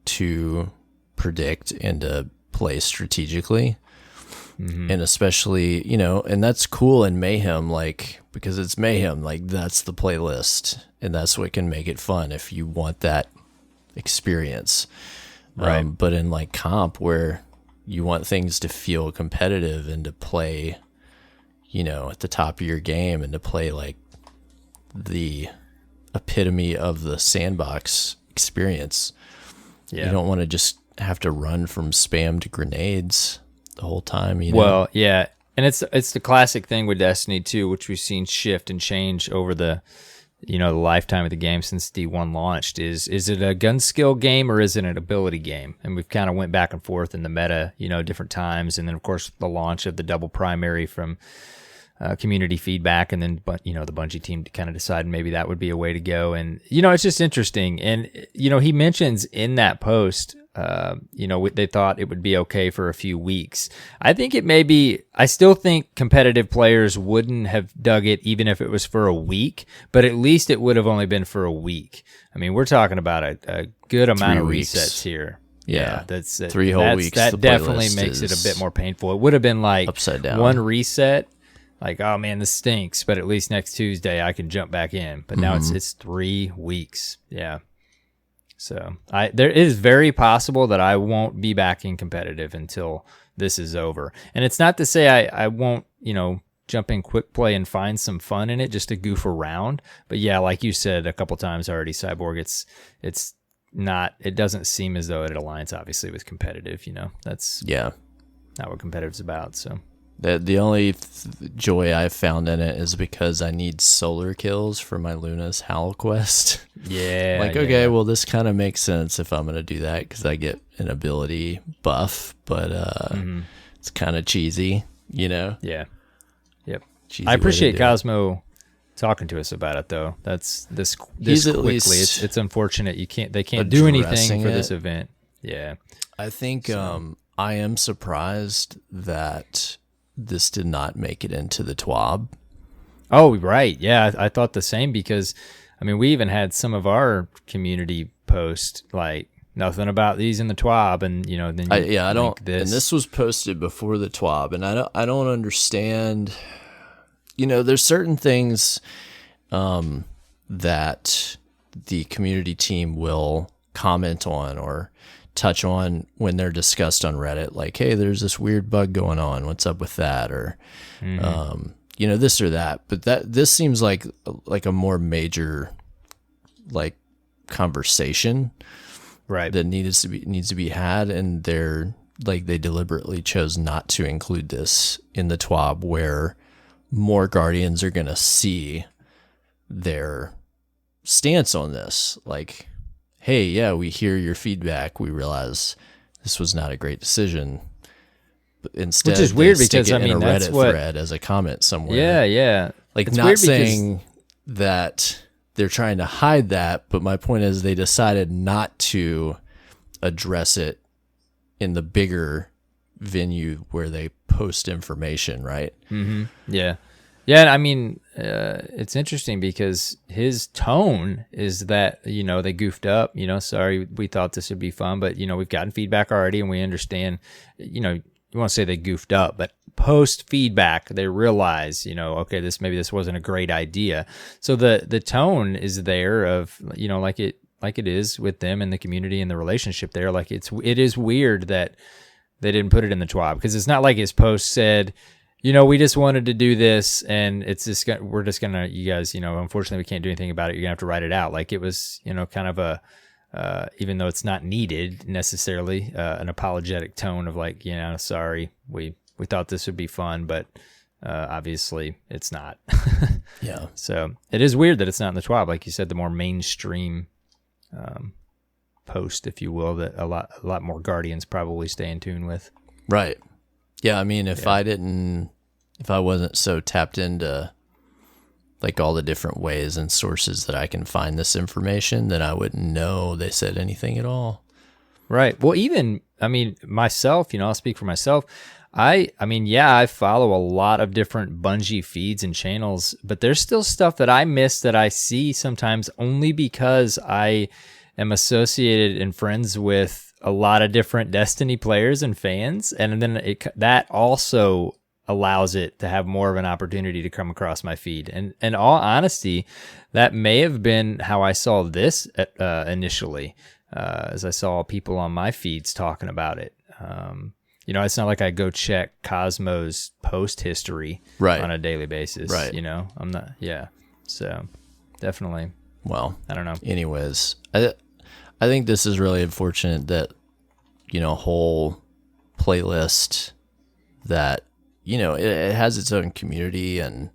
to predict and to play strategically. Mm-hmm. And especially, and that's cool in Mayhem, like, because it's Mayhem, like, that's the playlist, and that's what can make it fun if you want that experience. Right. But in, like, comp, where you want things to feel competitive and to play at the top of your game and to play like the epitome of the sandbox experience. You don't want to just have to run from spam to grenades the whole time.
Well, yeah. And it's the classic thing with Destiny 2, which we've seen shift and change over the the lifetime of the game since D1 launched. Is it a gun skill game or is it an ability game? And we've kind of went back and forth in the meta, different times. And then of course the launch of the double primary from community feedback, and then the Bungie team kind of decided maybe that would be a way to go. And it's just interesting. And he mentions in that post, they thought it would be okay for a few weeks. I think it may be. I still think competitive players wouldn't have dug it even if it was for a week, but at least it would have only been for a week. I mean, we're talking about a good amount of resets here.
Yeah,
that's
3 whole weeks.
That definitely makes it a bit more painful. It would have been like
upside down.
One reset. Like, oh man, this stinks, but at least next Tuesday I can jump back in. But now it's 3 weeks. Yeah. So it is very possible that I won't be back in competitive until this is over. And it's not to say I won't, jump in quick play and find some fun in it just to goof around. But yeah, like you said a couple times already, Cyborg, it's not, it doesn't seem as though it aligns obviously with competitive, That's not what competitive's about. So
the only joy I've found in it is because I need solar kills for my Luna's Howl quest.
Yeah.
Okay, well, this kind of makes sense if I'm going to do that because I get an ability buff, but it's kind of cheesy,
Yeah. Yep.
Cheesy
I appreciate
way
Cosmo talking to us about it, though. That's this quickly. It's unfortunate they can't do anything for this event. Yeah.
I think I am surprised that this did not make it into the TWAB.
Oh, right. Yeah, I thought the same because, we even had some of our community post like nothing about these in the TWAB, and then
I don't. This. And this was posted before the TWAB, and I don't understand. There's certain things that the community team will comment on or touch on when they're discussed on Reddit, like, hey, there's this weird bug going on, what's up with that, or this or that. But this seems like a more major like conversation,
right,
that needs to be had, and they deliberately chose not to include this in the TWAB, where more Guardians are gonna see their stance on this, like, hey, yeah, we hear your feedback. We realize this was not a great decision. But instead,
which is weird because
in a
that's
Reddit
what
thread as a comment somewhere.
Yeah.
Like, it's not saying that they're trying to hide that, but my point is they decided not to address it in the bigger venue where they post information, right?
Mm-hmm. Yeah. Yeah, it's interesting because his tone is that, they goofed up, sorry, we thought this would be fun, but, we've gotten feedback already and we understand, you want to say they goofed up, but post feedback, they realize, okay, maybe this wasn't a great idea. So the tone is there of, like it is with them and the community and the relationship there. Like it is weird that they didn't put it in the TWAB, because it's not like his post said, we just wanted to do this, and it's just we're just gonna, you guys, unfortunately we can't do anything about it. You're gonna have to write it out. Like it was, kind of a, even though it's not needed necessarily, an apologetic tone of like, sorry, we thought this would be fun, but obviously it's not.
Yeah.
So it is weird that it's not in the TWAB, like you said, the more mainstream post, if you will, that a lot more Guardians probably stay in tune with.
Right. Yeah, if I wasn't so tapped into like all the different ways and sources that I can find this information, then I wouldn't know they said anything at all.
Right. Well, even, myself, I'll speak for myself. I follow a lot of different Bungie feeds and channels, but there's still stuff that I miss that I see sometimes only because I am associated and friends with a lot of different Destiny players and fans, and then that also allows it to have more of an opportunity to come across my feed. And in all honesty, that may have been how I saw this initially, as I saw people on my feeds talking about it. It's not like I go check Cosmo's post history
Right.
on a daily basis.
Right.
I'm not. Yeah. So definitely.
Well,
I don't know.
Anyways, I think this is really unfortunate that, whole playlist that, it has its own community and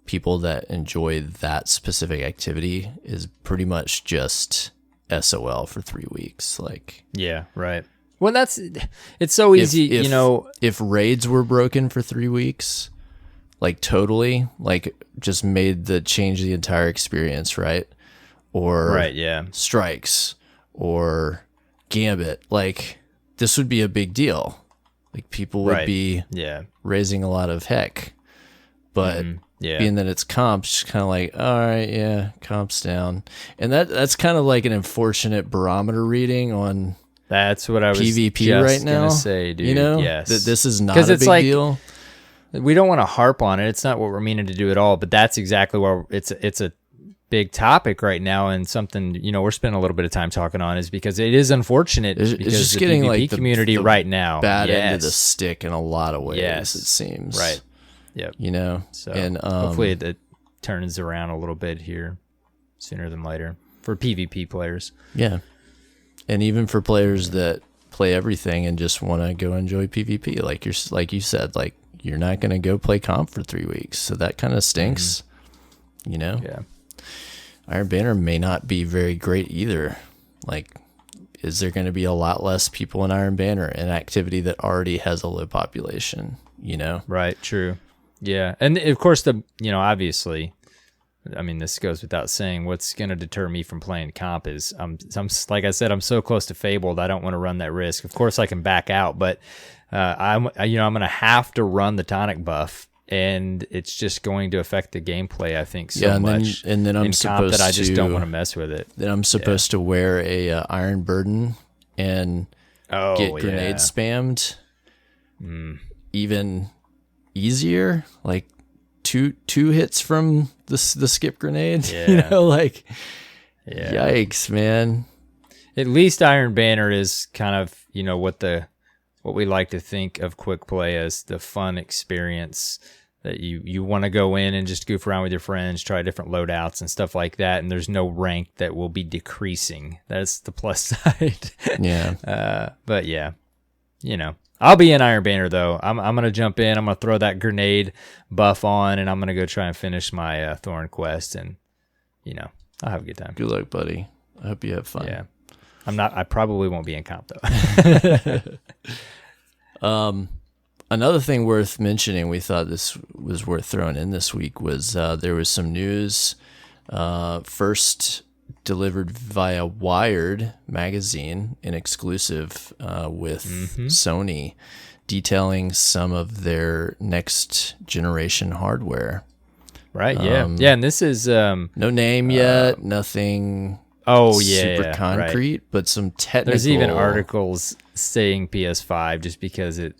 people that enjoy that specific activity is pretty much just SOL for 3 weeks. Like,
yeah, right. Well, it's so easy,
if raids were broken for 3 weeks, like totally, like just change the entire experience, right? Or
right, yeah,
strikes or Gambit, like this would be a big deal. Like people would be raising a lot of heck, but being that it's comps, just kind of like, all right, yeah, comps down, and that's kind of like an unfortunate barometer reading on.
That's what I was
PvP
just
right now.
Gonna say, dude. Yes,
that this is not a big deal.
We don't want to harp on it. It's not what we're meaning to do at all. But that's exactly where it's a big topic right now, and something we're spending a little bit of time talking on is because it is unfortunate because
it's just
the
getting
PvP
like
community right now
bad end of the stick in a lot of ways. It seems
right. Yep.
So
and hopefully it turns around a little bit here sooner than later for PvP players.
Yeah. And even for players that play everything and just want to go enjoy PvP, like you said, like you're not going to go play comp for 3 weeks, so that kind of stinks.
Yeah.
Iron Banner may not be very great either. Like, is there going to be a lot less people in Iron Banner, an activity that already has a low population?
Right. True. Yeah, and of course obviously. I mean, this goes without saying. What's going to deter me from playing comp is, I'm like I said, I'm so close to Fabled. I don't want to run that risk. Of course, I can back out, but I'm going to have to run the tonic buff, and it's just going to affect the gameplay. I think so much.
And then I'm supposed
that I just don't want to mess with it.
Then I'm supposed to wear a Iron Burden and get grenade spammed. Even easier, like. Two hits from the skip grenade, yikes, man.
At least Iron Banner is kind of what we like to think of quick play as the fun experience that you want to go in and just goof around with your friends, try different loadouts and stuff like that, and there's no rank that will be decreasing. That's the plus side. But yeah, I'll be in Iron Banner, though. I'm going to jump in. I'm going to throw that grenade buff on, and I'm going to go try and finish my Thorn quest, and, I'll have a good time.
Good luck, buddy. I hope you have fun.
Yeah. I probably won't be in comp,
though. Another thing worth mentioning, we thought this was worth throwing in this week, was there was some news first delivered via Wired magazine, an exclusive with Sony, detailing some of their next generation hardware.
Right, yeah. And this is
no name yet, nothing super concrete, but some technical.
There's even articles saying PS5 just because it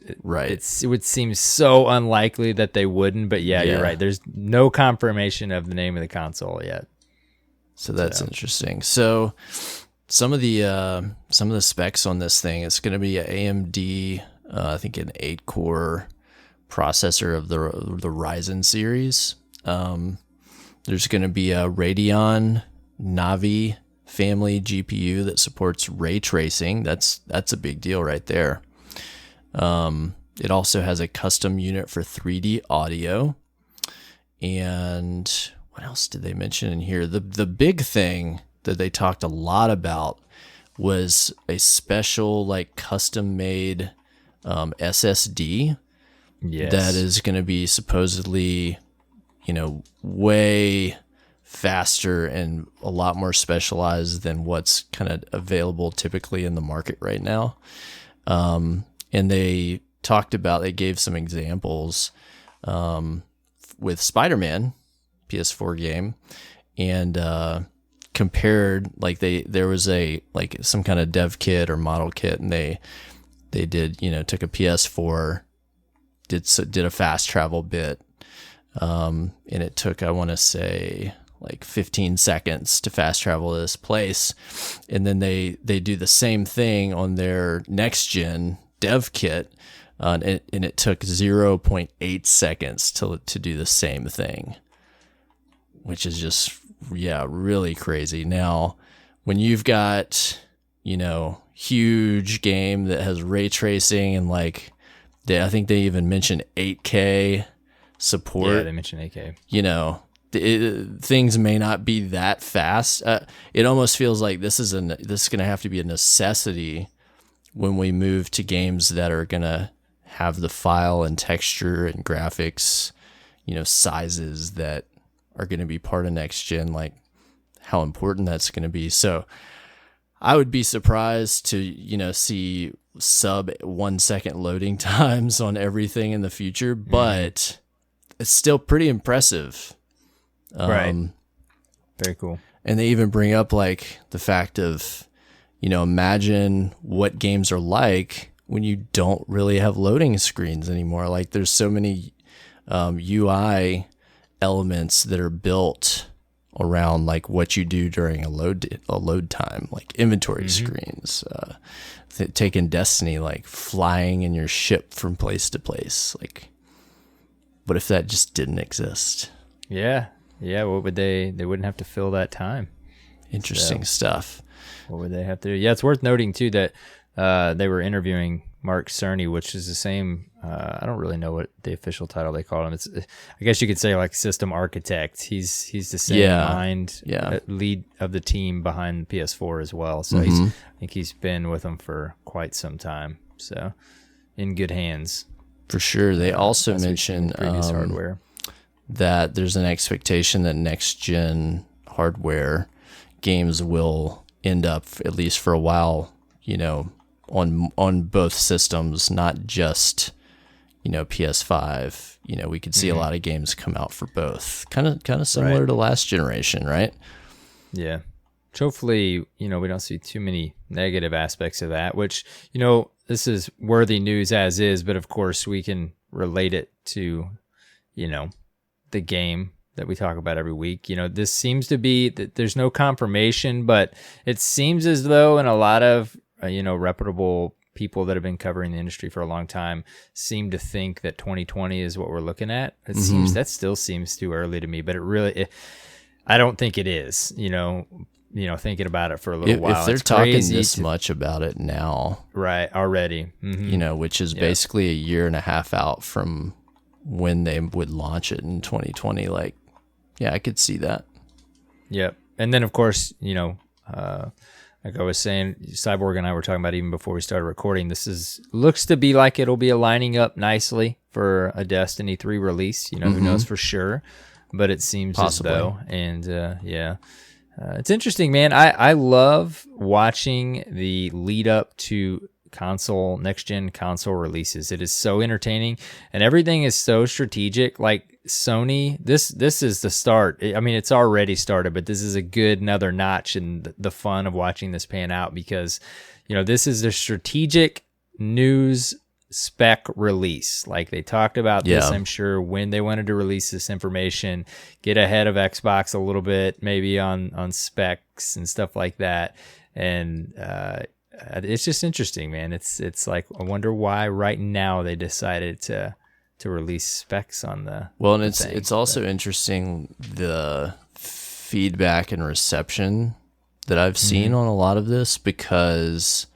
would seem so unlikely that they wouldn't, but you're right. There's no confirmation of the name of the console yet.
So that's interesting. So some of the specs on this thing, it's going to be an AMD, I think an 8-core processor of the Ryzen series. There's going to be a Radeon Navi family GPU that supports ray tracing. That's a big deal right there. It also has a custom unit for 3D audio. And what else did they mention in here? The big thing that they talked a lot about was a special, like, custom made SSD that is going to be supposedly, way faster and a lot more specialized than what's kind of available typically in the market right now. And they gave some examples with Spider-Man PS4 game, and compared, like, there was some kind of dev kit or model kit, and they did, took a PS4, did a fast travel bit, and it took, I want to say, like 15 seconds to fast travel to this place, and then they do the same thing on their next gen dev kit, and it took 0.8 seconds to do the same thing, which is just, really crazy. Now, when you've got, huge game that has ray tracing and like, I think they even mentioned 8K support.
Yeah, they mentioned 8K.
Things may not be that fast. It almost feels like this is going to have to be a necessity when we move to games that are going to have the file and texture and graphics, sizes that are going to be part of next gen, like how important that's going to be. So I would be surprised to, see sub 1 second loading times on everything in the future, but it's still pretty impressive.
Right. Very cool.
And they even bring up like the fact of, imagine what games are like when you don't really have loading screens anymore. Like there's so many UI elements that are built around like what you do during a load time, like inventory screens, taking Destiny, like flying in your ship from place to place. Like, what if that just didn't exist?
Yeah. What would they wouldn't have to fill that time.
Interesting stuff.
What would they have to do? Yeah, it's worth noting too that they were interviewing Mark Cerny, which is the same. I don't really know what the official title they call him. It's, I guess you could say, like system architect. He's the same lead of the team behind PS4 as well. So I think he's been with them for quite some time. So in good hands
for sure. They also mentioned
previous hardware
that there's an expectation that next gen hardware games will end up, at least for a while, on both systems, not just PS5. We could see a lot of games come out for both, kind of similar to last generation, right?
Yeah. Which hopefully, we don't see too many negative aspects of that, which, this is worthy news as is, but of course we can relate it to, the game that we talk about every week. This seems to be that there's no confirmation, but it seems as though in a lot of, reputable people that have been covering the industry for a long time seem to think that 2020 is what we're looking at. It seems that still seems too early to me, but I don't think it is, thinking about it for a little while.
If they're talking this much about it now,
right, already,
which is basically a year and a half out from when they would launch it in 2020, like, yeah, I could see that.
Yep. And then of course, like I was saying, Cyborg and I were talking about even before we started recording, looks to be like it'll be lining up nicely for a Destiny 3 release. Who knows for sure, but it seems possibly as though. And it's interesting, man. I love watching the lead up to next gen console releases. It is so entertaining and everything is so strategic. Like Sony, this is the start. I mean, it's already started, but this is a good another notch in the fun of watching this pan out, because this is the strategic news spec release. Like they talked about this, I'm sure, when they wanted to release this information, get ahead of Xbox a little bit, maybe on specs and stuff like that. And it's just interesting, man. It's like, I wonder why right now they decided to release specs on the
and it's also interesting the feedback and reception that I've seen on a lot of this, because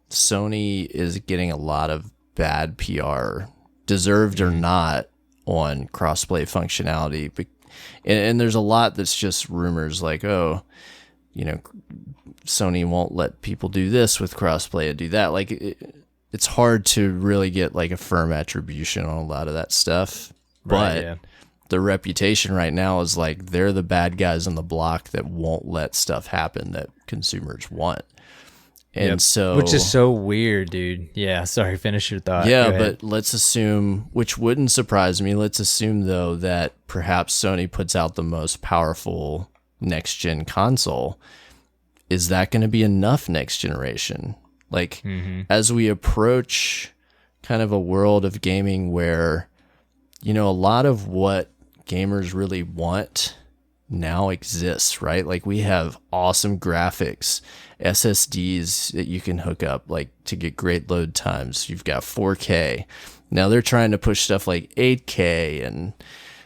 Sony is getting a lot of bad PR, deserved or not, on crossplay functionality, and there's a lot that's just rumors, like, Sony won't let people do this with crossplay and do that. Like it's hard to really get like a firm attribution on a lot of that stuff. But the reputation right now is like they're the bad guys on the block that won't let stuff happen that consumers want. And so,
which is so weird, dude. Yeah, sorry, finish your thought.
Yeah, but let's assume, which wouldn't surprise me, let's assume though that perhaps Sony puts out the most powerful next gen console. Is that going to be enough next generation? Like, as we approach kind of a world of gaming where, a lot of what gamers really want now exists, right? Like we have awesome graphics, SSDs that you can hook up like to get great load times. You've got 4K. Now they're trying to push stuff like 8K and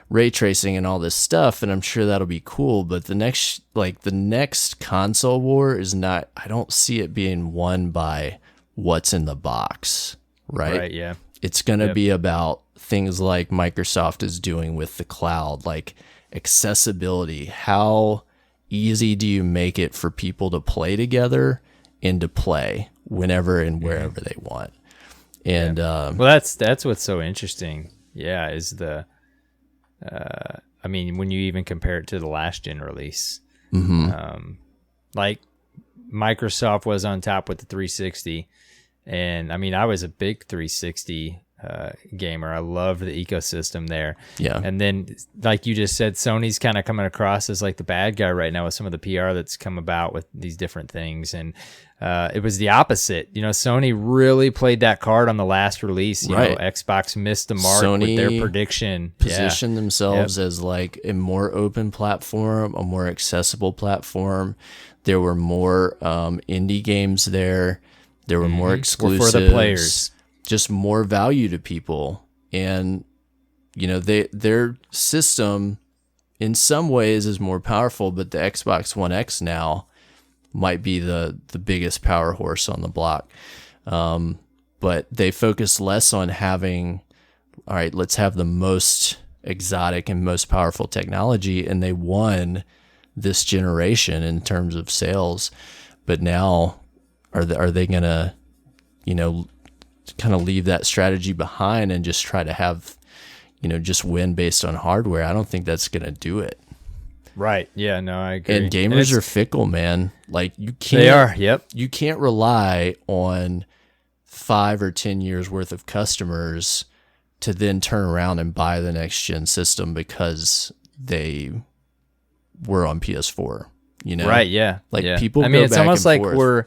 ray tracing and all this stuff, and I'm sure that'll be cool, but the next console war is not, I don't see it being won by what's in the box, right?
Right, yeah.
It's going to be about things like Microsoft is doing with the cloud, like accessibility. How easy do you make it for people to play together and to play whenever and wherever they want? And
well, that's what's so interesting. Yeah, is the I mean, when you even compare it to the last gen release, like Microsoft was on top with the 360, and I mean, I was a big 360 gamer. I loved the ecosystem there. Yeah. And then, like you just said, Sony's kind of coming across as like the bad guy right now with some of the PR that's come about with these different things. And it was the opposite. You know, Sony really played that card on the last release. You know, Xbox missed the mark with their prediction.
Positioned themselves as like a more open platform, a more accessible platform. There were more indie games there. There were more exclusives
for the players.
Just more value to people. And, you know, their system in some ways is more powerful, but the Xbox One X now might be the biggest power horse on the block. But they focus less on having, all right, let's have the most exotic and most powerful technology. And they won this generation in terms of sales. But now are they going to, you know, kind of leave that strategy behind and just try to have, you know, just win based on hardware? I don't think that's going to do it.
Right. Yeah, no, I agree.
And gamers are fickle, man. Like you can't,
they are. Yep.
You can't rely on 5 or 10 years worth of customers to then turn around and buy the next gen system because they were on PS4, you know?
Right. Yeah.
Like people, I
mean, it's
back
almost
and
like
forth.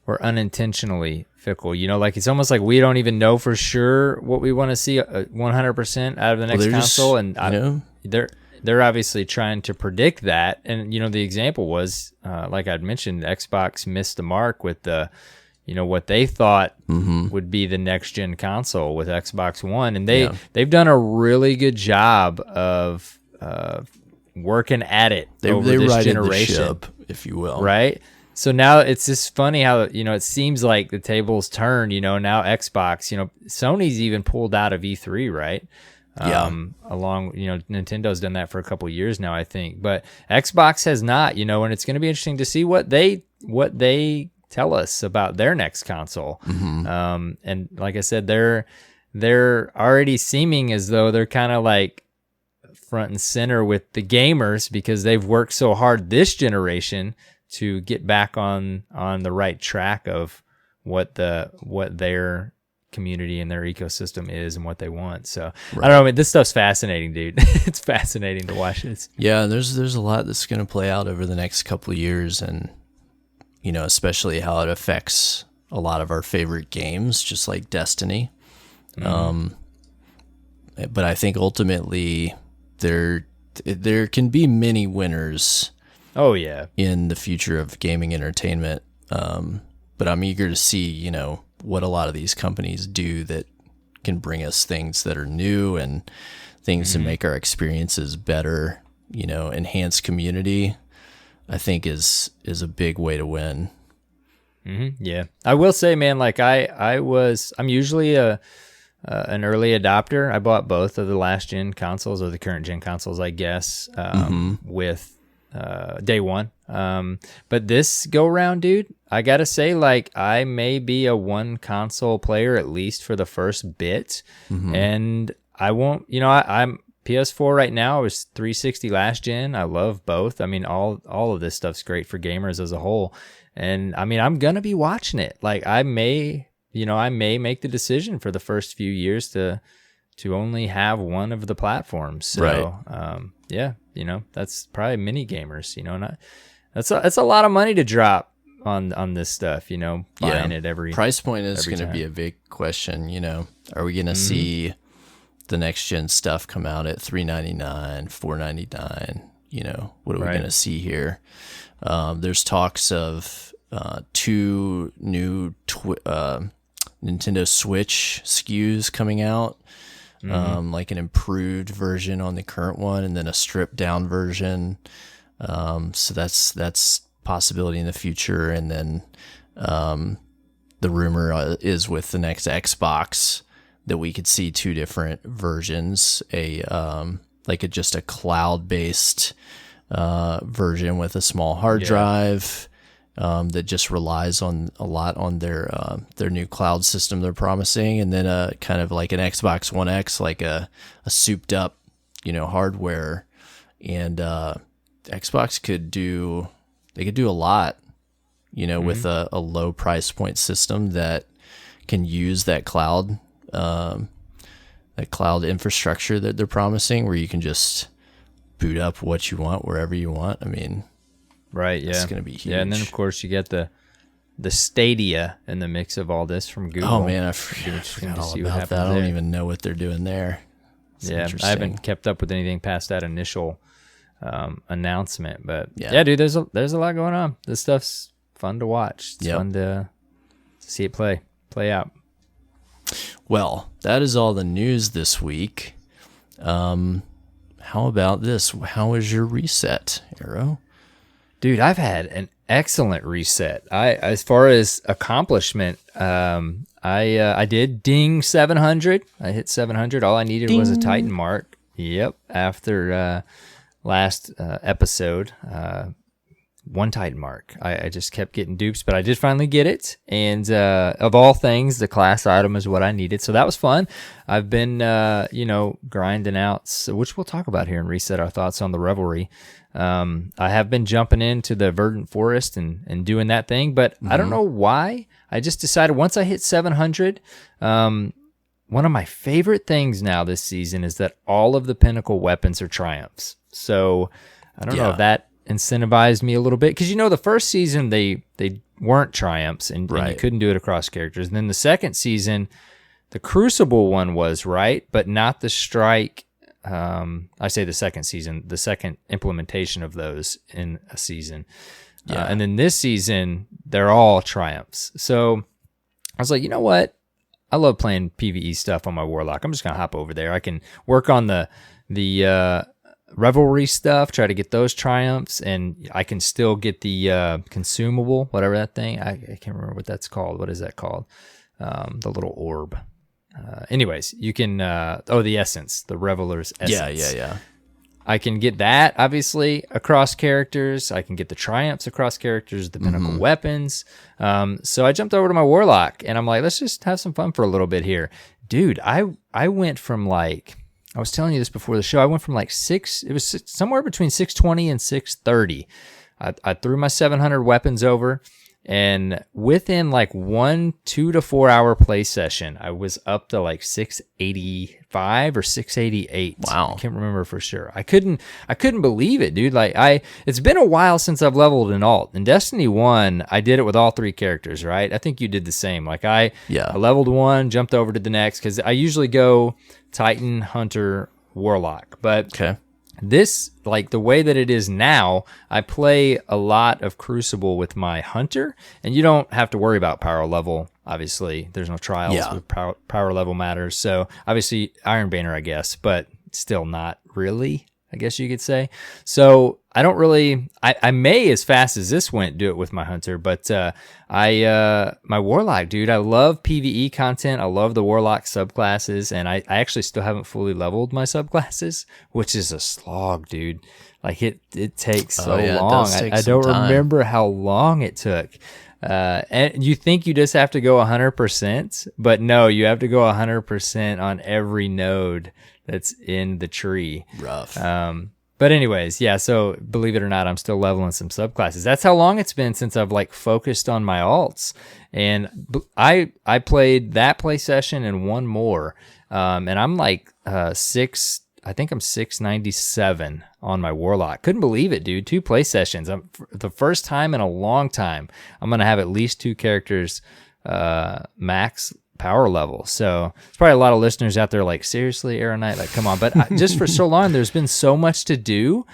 we're unintentionally fickle, you know, like it's almost like we don't even know for sure what we want to see 100% out of the next console. And they're obviously trying to predict that. And, you know, the example was, like I'd mentioned, Xbox missed the mark with the, you know, what they thought would be the next gen console with Xbox One. And they've done a really good job of working at it over this generation,
the ship, if you will.
Right. So now it's just funny how, you know, it seems like the tables turn, you know, now Xbox, you know, Sony's even pulled out of E3, right? Along, you know, Nintendo's done that for a couple of years now, I think, but Xbox has not, you know, and it's going to be interesting to see what they tell us about their next console. And like I said, they're already seeming as though they're kind of like front and center with the gamers because they've worked so hard this generation to get back on the right track of what their community and their ecosystem is and what they want. So I don't know. I mean, this stuff's fascinating, dude. It's fascinating to watch it.
Yeah, there's a lot that's going to play out over the next couple of years, and you know, especially how it affects a lot of our favorite games, just like Destiny. But I think ultimately there can be many winners.
Oh yeah,
in the future of gaming entertainment. But I'm eager to see, you know, what a lot of these companies do that can bring us things that are new and things to make our experiences better, you know, enhance community, I think is a big way to win.
Yeah. I will say, man, like I'm usually an early adopter. I bought both of the last gen consoles or the current gen consoles, I guess, with day one. But this go round, dude, I gotta say, like, I may be a one console player at least for the first bit. And I won't, you know, I'm PS4 right now. I was 360 last gen. I love both. I mean, all of this stuff's great for gamers as a whole. And I mean, I'm gonna be watching it. Like, I may make the decision for the first few years to only have one of the platforms. So, yeah, you know, that's probably mini gamers, you know, and that's a lot of money to drop on this stuff, you know, buying it every
price point is going to be a big question. You know, are we going to see the next gen stuff come out at $399, $499? what are we going to see here? There's talks of 2 new Nintendo Switch SKUs coming out, like an improved version on the current one, and then a stripped down version. So that's possibility in the future. And then the rumor is with the next Xbox that we could see 2 different versions, just a cloud-based version with a small hard drive that just relies a lot on their new cloud system they're promising, and then a kind of like an Xbox One X, like a souped up, hardware. And Xbox could do a lot, with a low price point system that can use that cloud infrastructure that they're promising, where you can just boot up what you want wherever you want. I mean,
right? Yeah,
it's going to be huge.
Yeah, and then of course you get the Stadia in the mix of all this from Google.
Oh man, I forgot all about that. I don't even know what they're doing there.
I haven't kept up with anything past that initial announcement, but yeah, dude, there's a lot going on. This stuff's fun to watch. It's fun to see it play out.
Well, that is all the news this week. How about this? How was your reset, Arrow?
Dude, I've had an excellent reset. As far as accomplishment, I did ding 700. I hit 700. All I needed was a Titan mark. Yep. After last episode, 1 Titan mark. I just kept getting dupes, but I did finally get it. And of all things, the class item is what I needed. So that was fun. I've been, grinding out, which we'll talk about here and reset our thoughts on the Revelry. I have been jumping into the Verdant Forest and doing that thing, but I don't know why. I just decided once I hit 700, one of my favorite things now this season is that all of the pinnacle weapons are triumphs. So I don't know if that incentivized me a little bit, because the first season they weren't triumphs and you couldn't do it across characters, and then the second season the Crucible one was right, but not the strike. I say the second season, the second implementation of those in a season, and then this season they're all triumphs. So I was like, you know what, I love playing PvE stuff on my Warlock. I'm just gonna hop over there. I can work on the Revelry stuff, try to get those triumphs, and I can still get the consumable, whatever that thing. I can't remember what that's called. What is that called? The little orb. Anyways, you can the essence, the Reveler's essence.
Yeah.
I can get that obviously across characters. I can get the triumphs across characters, the pinnacle weapons. So I jumped over to my Warlock and I'm like, let's just have some fun for a little bit here. Dude, I went from like, I was telling you this before the show, I went from like it was somewhere between 620 and 630. I threw my 700 weapons over, and within like 2 to 4 hour play session, I was up to like 685 or 688.
Wow.
I can't remember for sure. I couldn't believe it, dude. Like it's been a while since I've leveled an alt. In Destiny 1, I did it with all 3 characters, right? I think you did the same. Like I leveled 1, jumped over to the next, because I usually go Titan, Hunter, Warlock. But this, like the way that it is now, I play a lot of Crucible with my Hunter, and you don't have to worry about power level. Obviously, there's no trials with power level matters. So obviously Iron Banner, I guess, but still not really, I guess you could say. So I don't really, I may, as fast as this went, do it with my Hunter, but my Warlock, dude, I love PvE content. I love the Warlock subclasses, and I actually still haven't fully leveled my subclasses, which is a slog, dude. Like it takes so long. I don't remember how long it took. And you think you just have to go 100%, but no, you have to go 100% on every node that's in the tree.
Rough.
But anyways, yeah, so believe it or not, I'm still leveling some subclasses. That's how long it's been since I've like focused on my alts. And I played that play session and one more. And I'm like I think I'm 697 on my Warlock. Couldn't believe it, dude. 2 play sessions. For the first time in a long time, I'm going to have at least 2 characters max power level. So there's probably a lot of listeners out there like, seriously, AER0KNIGHT, like, come on. But just for so long, there's been so much to do.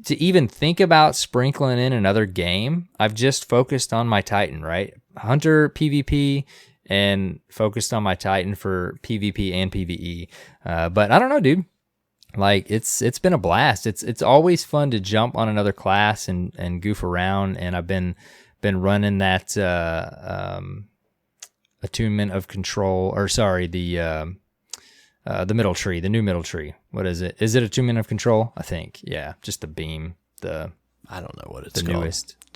to even think about sprinkling in another game, I've just focused on my Titan, right? Hunter PvP and focused on my Titan for PvP and PvE. But I don't know, dude. Like it's been a blast. It's always fun to jump on another class and goof around. And I've been running that attunement of control, or sorry, the middle tree, the new middle tree. What is it? Is it attunement of control? I think. Yeah, just the beam.
I don't know what it's
the
called.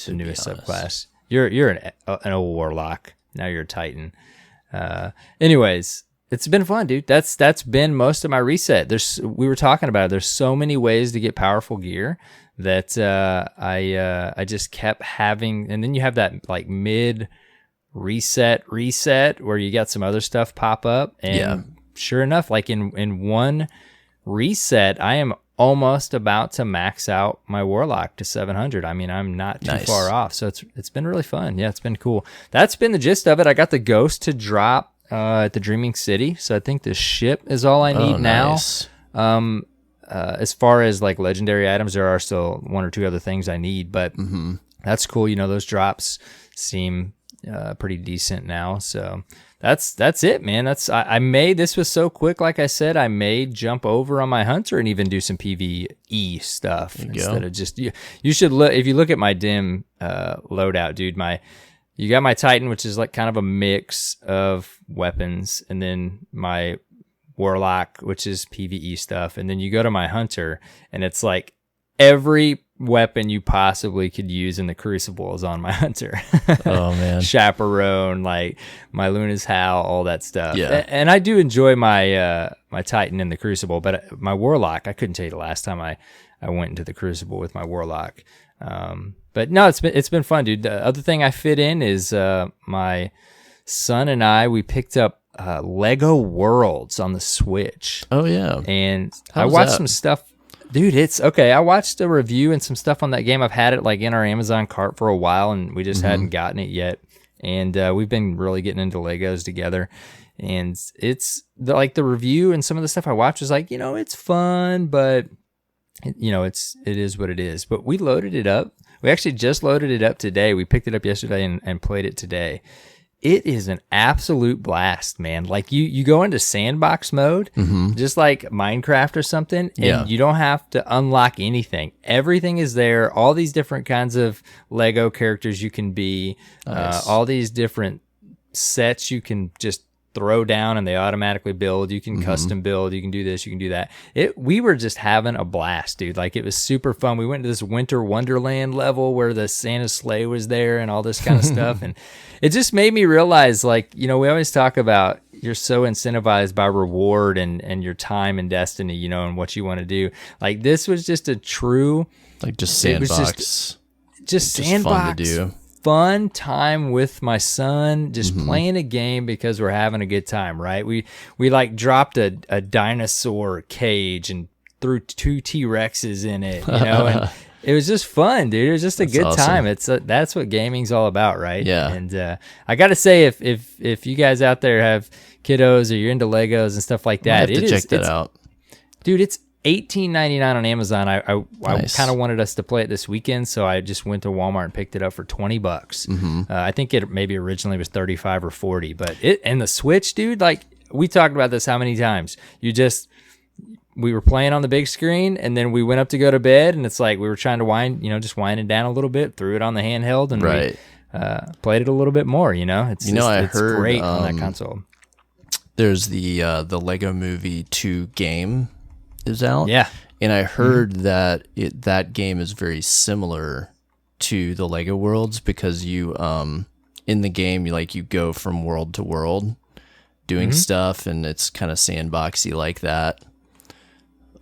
The newest subclass. You're an old warlock. Now you're a Titan. Anyways, it's been fun, dude. That's been most of my reset. We were talking about it. There's so many ways to get powerful gear that I just kept having, and then you have that like mid reset where you got some other stuff pop up, and sure enough, like in one reset, I am almost about to max out my warlock to 700. I mean, I'm not too far off, so it's been really fun. Yeah, it's been cool. That's been the gist of it. I got the ghost to drop at the Dreaming City, so I think the ship is all I need now. As far as like legendary items, there are still one or two other things I need, but that's cool. You know, those drops seem pretty decent now, so that's it, man. I may, this was so quick, like I said, I may jump over on my Hunter and even do some PvE stuff instead of just you should look, if you look at my dim loadout, dude. You got my Titan, which is like kind of a mix of weapons, and then my Warlock, which is PvE stuff, and then you go to my Hunter, and it's like every weapon you possibly could use in the Crucible is on my Hunter.
Oh man,
Chaperone, like my Luna's Howl, all that stuff.
Yeah,
and I do enjoy my my Titan in the Crucible, but my Warlock, I couldn't tell you the last time I went into the Crucible with my Warlock. But no, it's been fun, dude. The other thing I fit in is my son and we picked up Lego Worlds on the Switch.
Oh yeah,
and I watched some stuff. Dude, it's okay. I watched a review and some stuff on that game. I've had it like in our Amazon cart for a while, and we just hadn't gotten it yet. And we've been really getting into Legos together. And it's like the review and some of the stuff I watched was like, it's fun, but it is what it is. But we loaded it up. We actually just loaded it up today. We picked it up yesterday and played it today. It is an absolute blast, man. Like you go into sandbox mode, just like Minecraft or something, and you don't have to unlock anything. Everything is there. All these different kinds of Lego characters you can be, all these different sets you can just throw down and they automatically build. You can custom build. You can do this. You can do that. We were just having a blast, dude. Like it was super fun. We went to this Winter Wonderland level where the Santa's sleigh was there and all this kind of stuff. And it just made me realize, like, we always talk about you're so incentivized by reward and your time in Destiny, and what you want to do. Like this was just a true,
like just sandbox,
just sandbox.
Fun to do.
Fun time with my son, just playing a game because we're having a good time, right? We like dropped a dinosaur cage and threw 2 T-Rexes in it, and it was just fun, dude. It was just a good time. It's that's what gaming's all about, right?
Yeah.
And I got to say, if you guys out there have kiddos or you're into Legos and stuff like that,
I have to check that out,
dude. It's $18.99 on Amazon. I
Nice.
kind of wanted us to play it this weekend, so I just went to Walmart and picked it up for $20. I think it maybe originally was $35 or $40, but and the Switch, dude. Like we talked about this how many times? We were playing on the big screen, and then we went up to go to bed, and it's like we were trying to just wind it down a little bit, threw it on the handheld, and we played it a little bit more. It's
I heard
great on that console.
There's the Lego Movie 2 game is out.
Yeah.
And I heard that that game is very similar to the Lego Worlds because you in the game you go from world to world doing stuff, and it's kind of sandboxy like that.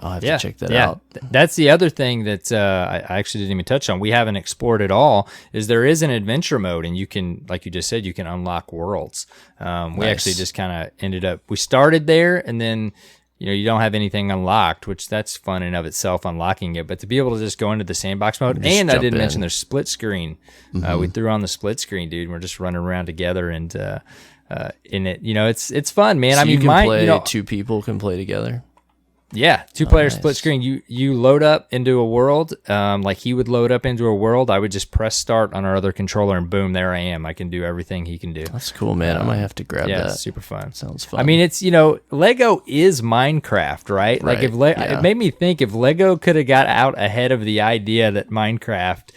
I'll have to check that out.
That's the other thing that I actually didn't even touch on. We haven't explored at all. Is there is an adventure mode, and you can, like you just said, you can unlock worlds. We actually just kind of ended up. We started there, and then you don't have anything unlocked, which that's fun in of itself, unlocking it. But to be able to just go into the sandbox mode, and I didn't mention there's split screen. We threw on the split screen, dude. And we're just running around together, and in it, it's fun, man.
So
I mean,
you can play 2 people can play together.
Yeah, two-player
nice.
split screen. You load up into a world, like he would load up into a world. I would just press start on our other controller, and boom, there I am. I can do everything he can do.
That's cool, man. I might have to grab that.
Yeah, it's super fun.
Sounds fun.
I mean, it's, Lego is Minecraft, right? Like it made me think if Lego could have got out ahead of the idea that Minecraft,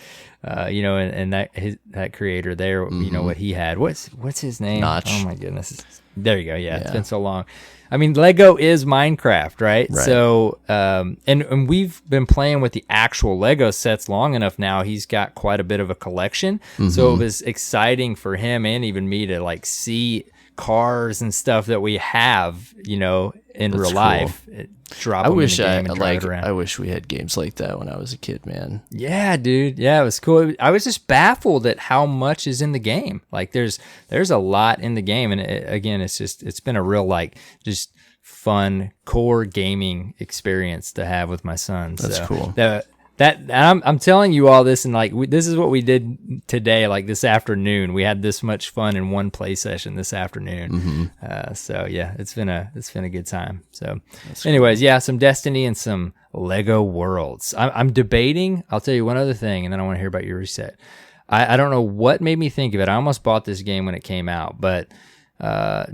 and that creator there, what he had. What's his name?
Notch.
Oh my goodness. There you go. Yeah, it's been so long. I mean, Lego is Minecraft, right? So, and we've been playing with the actual Lego sets long enough now. He's got quite a bit of a collection. So it was exciting for him and even me to like see cars and stuff that we have, in real life. Drop them in the game and drive it around.
I wish we had games like that when I was a kid, man.
Yeah, dude. Yeah, it was cool. I was just baffled at how much is in the game. Like there's a lot in the game, and it's been a real just fun core gaming experience to have with my son.
That's cool.
I'm telling you all this, and this is what we did today. Like this afternoon, we had this much fun in one play session this afternoon. So yeah, it's been a good time. So, anyways, yeah, some Destiny and some Lego Worlds. I'm debating. I'll tell you one other thing, and then I want to hear about your reset. I don't know what made me think of it. I almost bought this game when it came out, but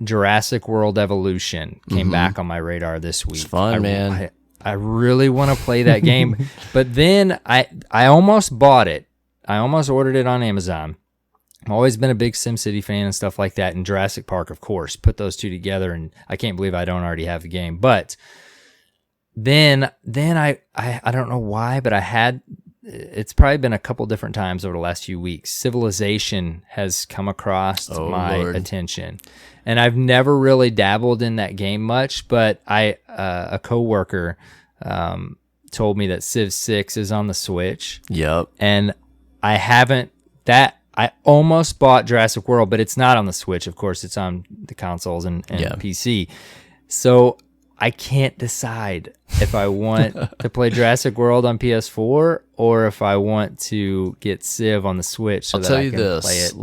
Jurassic World Evolution came back on my radar this week.
It's fun, man.
I really want to play that game, but then I almost bought it. I almost ordered it on Amazon. I've always been a big SimCity fan and stuff like that, and Jurassic Park, of course. Put those two together, and I can't believe I don't already have the game. But then I don't know why, but it's probably been a couple different times over the last few weeks. Civilization has come across my attention. And I've never really dabbled in that game much, but a coworker told me that Civ 6 is on the Switch.
Yep.
And I almost bought Jurassic World, but it's not on the Switch. Of course, it's on the consoles and PC. So I can't decide if I want to play Jurassic World on PS4 or if I want to get Civ on the Switch so that I can play it.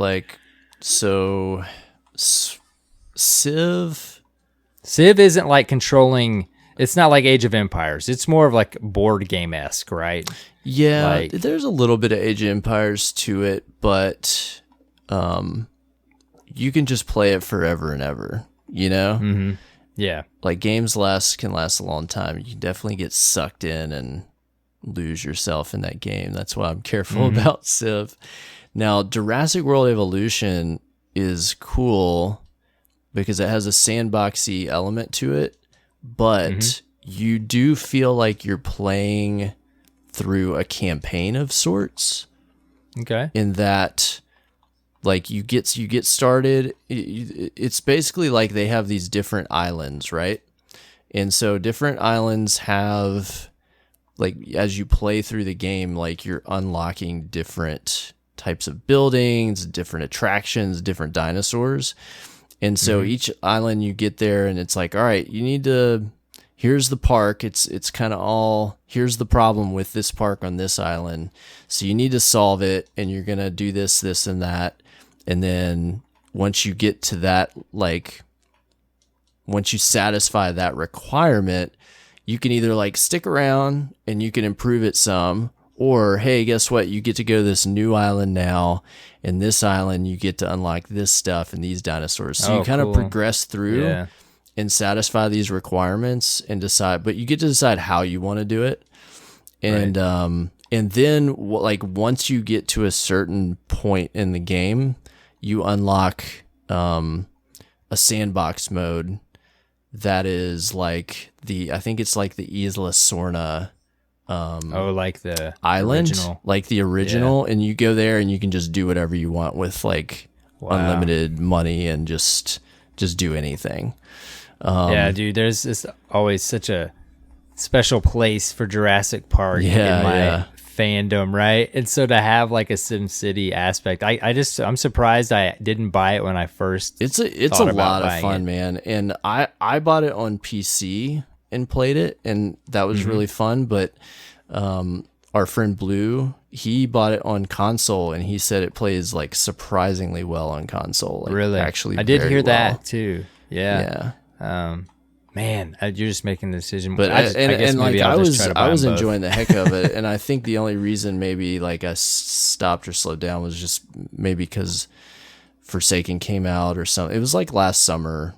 Civ isn't like controlling. It's not like Age of Empires. It's more of like board game-esque, right?
Yeah, there's a little bit of Age of Empires to it, but you can just play it forever and ever,
Mm-hmm. Yeah.
Like games can last a long time. You can definitely get sucked in and lose yourself in that game. That's why I'm careful about Civ. Now, Jurassic World Evolution is cool because it has a sandboxy element to it, but you do feel like you're playing through a campaign of sorts.
Okay.
In that, like you get started, it's basically like they have these different islands, right? And so different islands have, like, as you play through the game, like you're unlocking different types of buildings, different attractions, different dinosaurs. And so each island you get there and it's like, all right, here's the park. It's kind of all, here's the problem with this park on this island. So you need to solve it, and you're going to do this, this, and that. And then once you get to that, like, once you satisfy that requirement, you can either like stick around and you can improve it some, or, hey, guess what? You get to go to this new island now, and this island you get to unlock this stuff and these dinosaurs. So you kind of progress through and satisfy these requirements and decide, but you get to decide how you want to do it. And and then like once you get to a certain point in the game, you unlock a sandbox mode that is like I think it's like the Isla Sorna
like the
island,
original.
Like the original, and you go there and you can just do whatever you want with like unlimited money and just do anything.
Yeah, dude, there's always such a special place for Jurassic Park in my fandom, right? And so to have like a SimCity aspect, I'm surprised I didn't buy it when I first.
It's a lot of fun, man. And I bought it on PC and played it, and that was really fun. But our friend Blue, he bought it on console, and he said it plays like surprisingly well on console. Like,
really?
Actually,
I did hear
well.
that too. Yeah. Man, you're just making the decision.
But
I guess maybe
I was
both.
enjoying the heck of it, and I think the only reason maybe like I stopped or slowed down was just maybe because Forsaken came out or something. It was like last summer.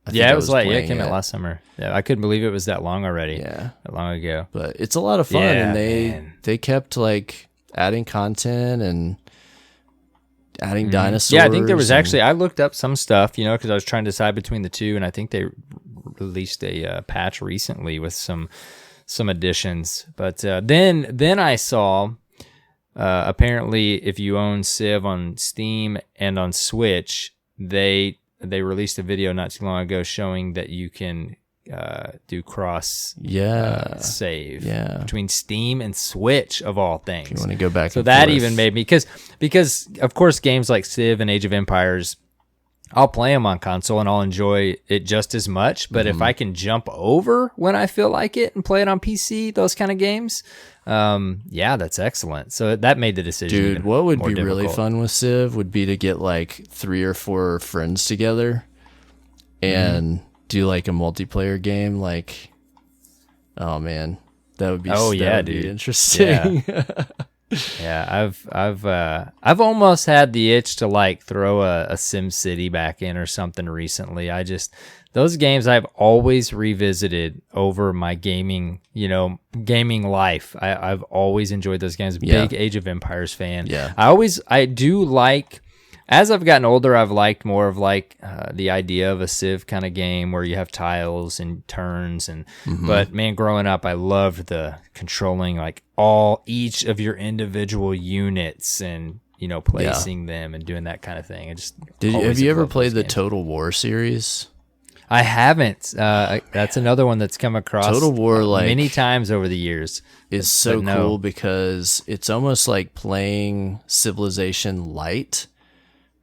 It came out last summer. Yeah, I couldn't believe it was that long already.
Yeah,
that long ago.
But it's a lot of fun, and they kept like adding content and adding dinosaurs.
Yeah, I think there was actually. I looked up some stuff, because I was trying to decide between the two, and I think they released a patch recently with some additions. But then I saw apparently if you own Civ on Steam and on Switch, they released a video not too long ago showing that you can do cross save between Steam and Switch of all things.
If you want to go back,
so that even made me because of course games like Civ and Age of Empires, I'll play them on console and I'll enjoy it just as much. But if I can jump over when I feel like it and play it on PC, those kind of games, that's excellent. So that made the decision.
Dude, what would be
difficult.
really fun with Civ would be to get like 3 or 4 friends together and do like a multiplayer game. Like, oh man, that would be be interesting.
Yeah, I've almost had the itch to like throw a SimCity back in or something recently. Those games I've always revisited over my gaming life. I've always enjoyed those games. Big Age of Empires fan.
Yeah.
I do like, as I've gotten older, I've liked more of like the idea of a Civ kind of game where you have tiles and turns but man, growing up, I loved the controlling like each of your individual units and placing them and doing that kind of thing.
Have you ever played the Total War series?
I haven't. That's another one that's come across
Total War
many times over the years.
Is so cool because it's almost like playing Civilization Light.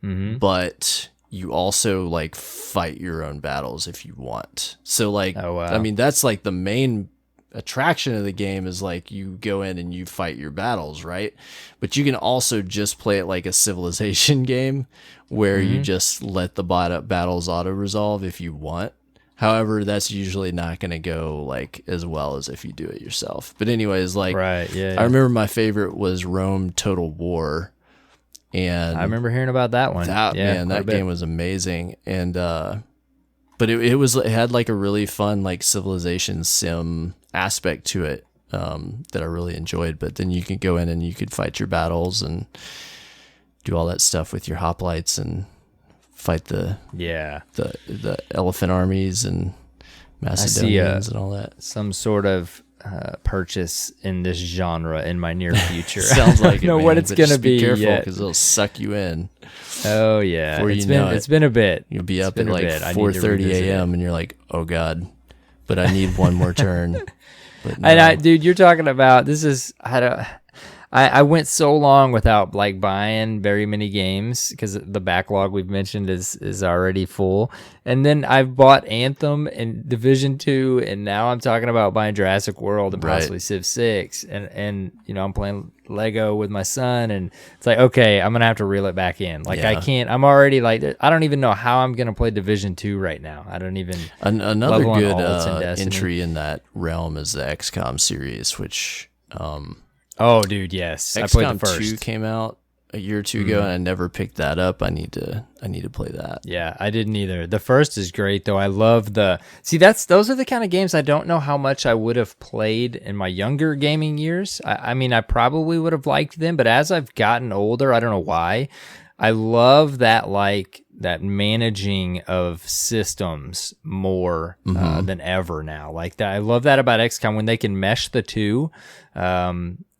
But you also like fight your own battles if you want. So like, I mean, that's like the main attraction of the game is like you go in and you fight your battles, right? But you can also just play it like a Civilization game where you just let the battles auto resolve if you want. However, that's usually not going to go like as well as if you do it yourself. But anyways, like, I remember my favorite was Rome Total War. And
I remember hearing about that one.
That game was amazing. And but it had like a really fun like civilization sim aspect to it that I really enjoyed. But then you could go in and you could fight your battles and do all that stuff with your hoplites and fight the elephant armies and Macedonians and all that.
Some sort of purchase in this genre in my near future.
Sounds like
I don't know what it's gonna be.
Be careful because it'll suck you in.
Oh yeah, it's been a bit.
You'll be up at like 4:30 a.m. and you're like, oh god, but I need one more turn. But no.
And dude, you're talking about this is I went so long without like buying very many games because the backlog we've mentioned is already full. And then I've bought Anthem and Division 2, and now I'm talking about buying Jurassic World and possibly Civ 6. And I'm playing Lego with my son, and it's like, okay, I'm gonna have to reel it back in. Like I can't. I'm already like, I don't even know how I'm gonna play Division 2 right now. I don't even.
Another good entry in that realm is the XCOM series, which.
Oh, dude, yes.
XCOM
I played the first.
2 came out a year or two ago, and I never picked that up. I need to play that.
Yeah, I didn't either. The first is great, though. I love those are the kind of games I don't know how much I would have played in my younger gaming years. I mean, I probably would have liked them, but as I've gotten older, I don't know why, I love that that managing of systems more than ever now. Like that, I love that about XCOM when they can mesh the two.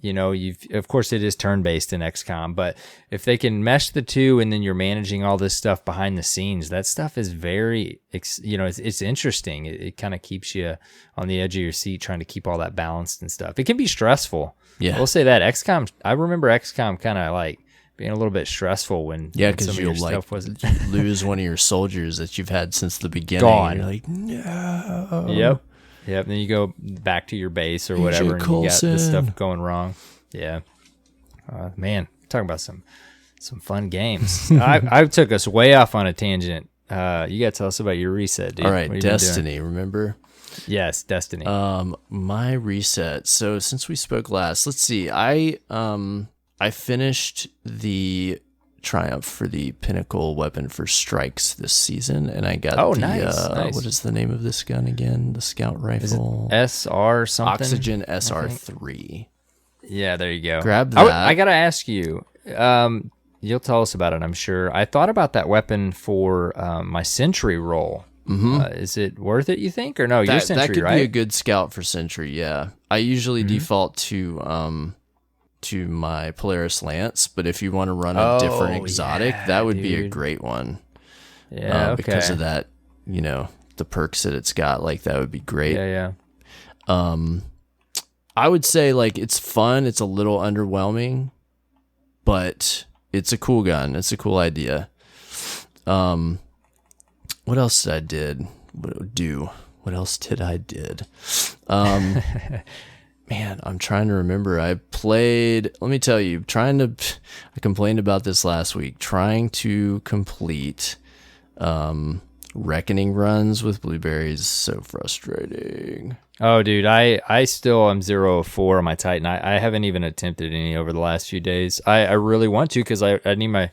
Of course it is turn-based in XCOM, but if they can mesh the two and then you're managing all this stuff behind the scenes, that stuff is very, it's interesting. It kind of keeps you on the edge of your seat trying to keep all that balanced and stuff. It can be stressful.
Yeah.
We'll say that XCOM, I remember XCOM kind of like being a little bit stressful when
because you'll lose one of your soldiers that you've had since the beginning.
Gone.
And you're like, no.
Yep. Then you go back to your base or whatever, and you got this stuff going wrong. Yeah. Man, talking about some fun games. I took us way off on a tangent You got to tell us about your reset, dude.
All right,
What have you been
Destiny, remember?
doing? Yes, Destiny.
My reset. So since we spoke last, let's see. I finished the Triumph for the Pinnacle weapon for strikes this season, and I got
nice.
What is the name of this gun again? The Scout rifle.
SR something?
Oxygen SR3.
Yeah, there you go.
Grab that.
I got to ask you, you'll tell us about it, I'm sure. I thought about that weapon for my Sentry role. Is it worth it, you think? Or no, you're Sentry,
that could
right?
be a good Scout for Sentry, yeah. I usually default to my Polaris Lance, but if you want to run a different exotic, that would be a great one.
Yeah,
because of that, the perks that it's got, like that would be great.
Yeah.
I would say like it's fun. It's a little underwhelming, but it's a cool gun. It's a cool idea. What else did I did? What else did I did? Man, I'm trying to remember. I played, let me tell you, I complained about this last week, trying to complete reckoning runs with blueberries. So frustrating.
Oh, dude, I still am 0 of 4 on my Titan. I haven't even attempted any over the last few days. I really want to because I need my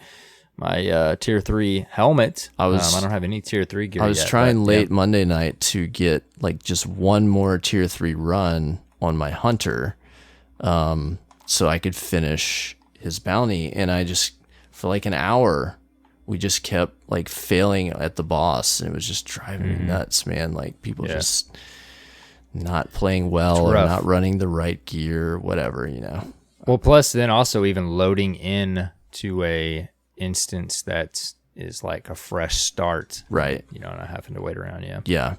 tier 3 helmet. I don't have any tier 3 gear yet.
I was trying Monday night to get like just one more tier 3 run on my hunter so I could finish his bounty, and I just for like an hour we just kept like failing at the boss, and it was just driving me nuts, man. Like people just not playing well or not running the right gear, whatever, Well,
plus then also even loading in to a instance that is like a fresh start,
right?
Not having to wait around.
Yeah.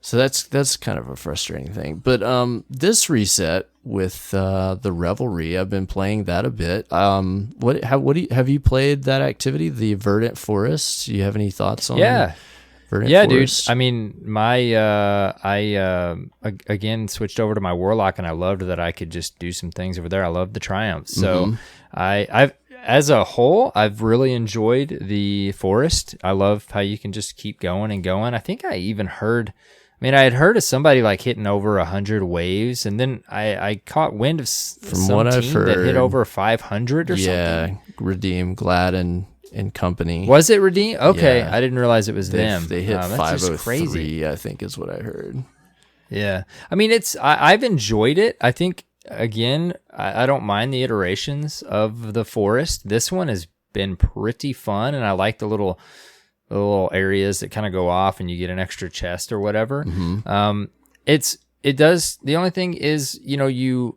So that's kind of a frustrating thing. But this reset with the Revelry, I've been playing that a bit. Have you played that activity, the Verdant Forest? Do you have any thoughts on Verdant Forest?
Dude. I mean, I again switched over to my Warlock, and I loved that I could just do some things over there. I love the Triumph. So I've as a whole, I've really enjoyed the Forest. I love how you can just keep going and going. I think I even heard. I had heard of somebody like hitting over 100 waves, and then I caught wind of some team that hit over 500 or something. Yeah,
Redeem, Glad, and company.
Was it Redeem? Okay, yeah. I didn't realize it was them.
They hit 503, I think is what I heard.
Yeah. I've enjoyed it. I think, again, I don't mind the iterations of the Forest. This one has been pretty fun, and I like the little areas that kind of go off and you get an extra chest or whatever. It does. The only thing is, you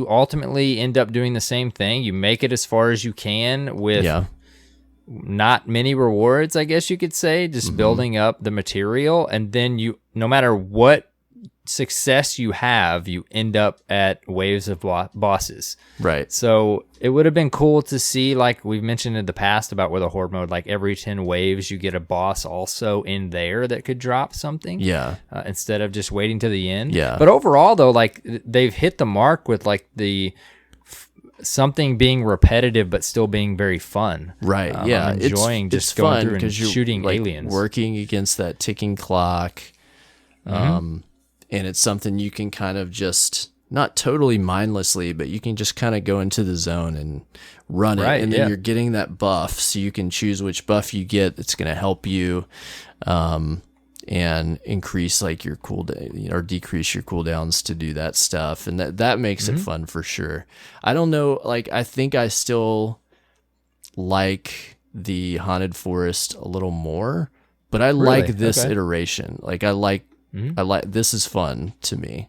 ultimately end up doing the same thing. You make it as far as you can with not many rewards, I guess you could say, just building up the material. And then no matter what success you have, you end up at waves of bosses.
Right.
So it would have been cool to see, like we've mentioned in the past about with a horde mode, like every 10 waves you get a boss also in there that could drop something.
Yeah.
Instead of just waiting to the end.
Yeah.
But overall though, like they've hit the mark with like the something being repetitive but still being very fun.
Right.
I'm enjoying just going through and shooting
like
aliens.
Working against that ticking clock. And it's something you can kind of just, not totally mindlessly, but you can just kind of go into the zone and run it. And then you're getting that buff, so you can choose which buff you get that's going to help you and increase like your cooldown or decrease your cooldowns to do that stuff. And that makes it fun for sure. I don't know, like I think I still like the Haunted Forest a little more, but I like this iteration. Like I like this is fun to me.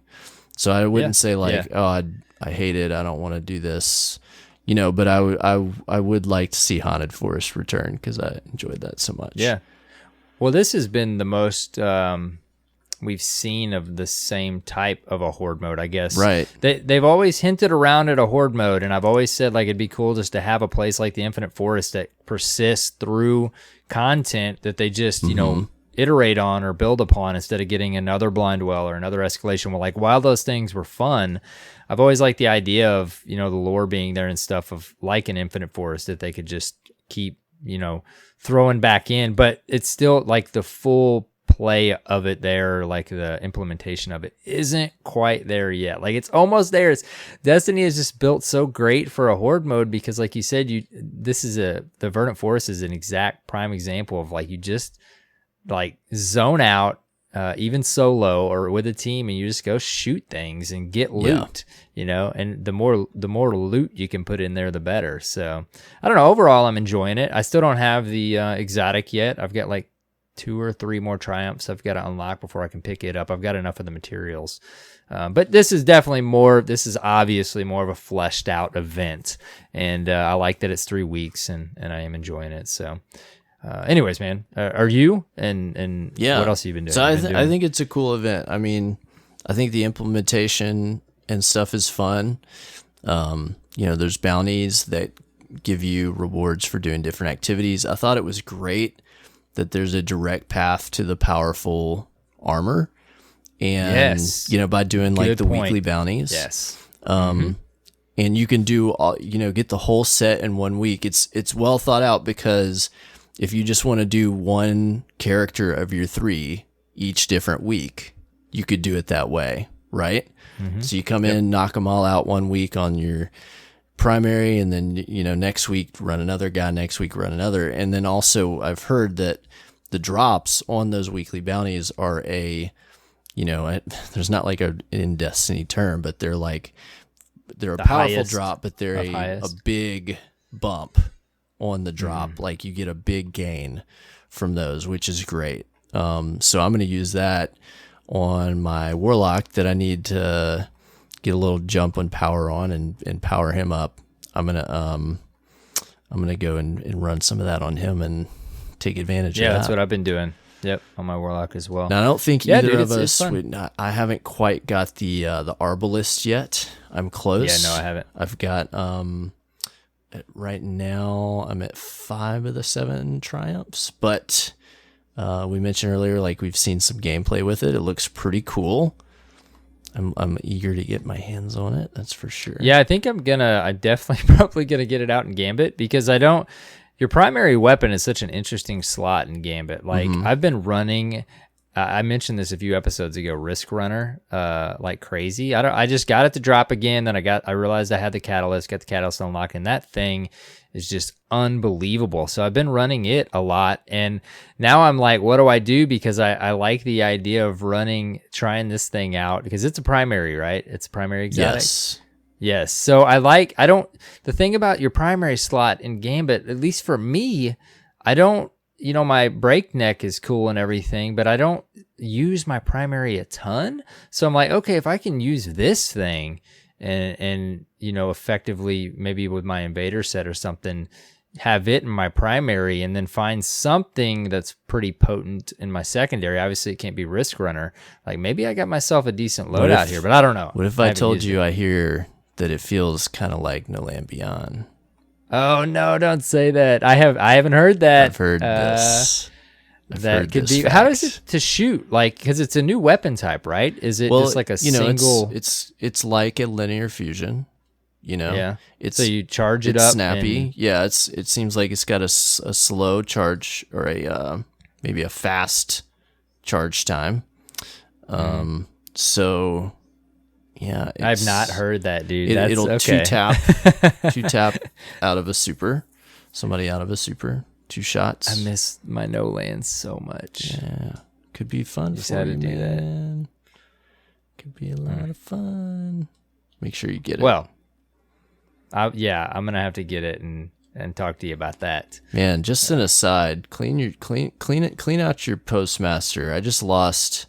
So I wouldn't say like, oh, I hate it, I don't want to do this, but I would like to see Haunted Forest return because I enjoyed that so much.
Yeah. Well, this has been the most we've seen of the same type of a horde mode, I guess.
Right.
They've always hinted around at a horde mode, and I've always said like it'd be cool just to have a place like the Infinite Forest that persists through content that they just, iterate on or build upon instead of getting another Blind Well or another Escalation. Well, like while those things were fun, I've always liked the idea of, the lore being there and stuff of like an Infinite Forest that they could just keep throwing back in, but it's still like the full play of it there, like the implementation of it isn't quite there yet. Like it's almost there. Destiny is just built so great for a horde mode because, like you said, the Verdant Forest is an exact prime example of like you just like zone out, even solo or with a team, and you just go shoot things and get loot. And the more loot you can put in there, the better. So I don't know. Overall, I'm enjoying it. I still don't have the exotic yet. I've got like 2 or 3 more triumphs I've got to unlock before I can pick it up. I've got enough of the materials. But this is obviously more of a fleshed out event. And I like that it's 3 weeks and I am enjoying it. So anyways, man, are you? And
yeah.
What else have you been doing?
So I think it's a cool event. I mean, I think the implementation and stuff is fun. There's bounties that give you rewards for doing different activities. I thought it was great that there's a direct path to the powerful armor, and by doing like the weekly bounties.
Yes.
And you can do get the whole set in 1 week. It's well thought out, because if you just want to do one character of your 3 each different week, you could do it that way, right? So you come in, knock them all out 1 week on your primary, and then next week run another guy, next week run another. And then also I've heard that the drops on those weekly bounties are there's not like a in Destiny term, but they're a powerful drop, but they're a big bump on the drop. Like you get a big gain from those, which is great. So I'm going to use that on my warlock that I need to get a little jump on power on and power him up. I'm gonna go and run some of that on him and take advantage of that.
Yeah, that's what I've been doing. Yep, on my warlock as well.
Now I don't think either of us. I haven't quite got the Arbalist yet. I'm close.
Yeah, no, I haven't.
I've got right now I'm at 5 of the 7 triumphs, but we mentioned earlier, like we've seen some gameplay with it. It looks pretty cool. I'm eager to get my hands on it. That's for sure.
Yeah, I think I'm definitely probably gonna get it out in Gambit, because your primary weapon is such an interesting slot in Gambit. Like I've been running, I mentioned this a few episodes ago, Risk Runner, like crazy. I just got it to drop again. Then I realized I had got the catalyst unlocked, and that thing is just unbelievable. So I've been running it a lot, and now I'm like, what do I do? Because I like the idea of trying this thing out, because it's a primary, right? It's a primary exotic. Yes. So the thing about your primary slot in Gambit, at least for me, I don't, my breakneck is cool and everything, but I don't use my primary a ton. So I'm like, okay, if I can use this thing and effectively maybe with my invader set or something, have it in my primary, and then find something that's pretty potent in my secondary. Obviously, it can't be Risk Runner. Like maybe I got myself a decent loadout here, but I don't know.
What if I told you I hear that it feels kind of like No Land Beyond?
Oh no! Don't say that. I haven't heard that.
I've heard this.
That could be. Fact. How is it to shoot? Like, because it's a new weapon type, right? Is it just like a single?
It's like a linear fusion.
Yeah.
It's
so you charge it up.
Snappy. Yeah. It seems like it's got a slow charge, or maybe a fast charge time. So. Yeah,
I've not heard that, dude.
It'll
okay.
two tap out of a super, somebody out of a super, 2 shots.
I miss my no lands so much.
Yeah, could be fun.
Just had to do that.
Could be a lot of fun. Make sure you get it.
Well, I'm gonna have to get it and talk to you about that.
Man, just an aside, clean out your postmaster. I just lost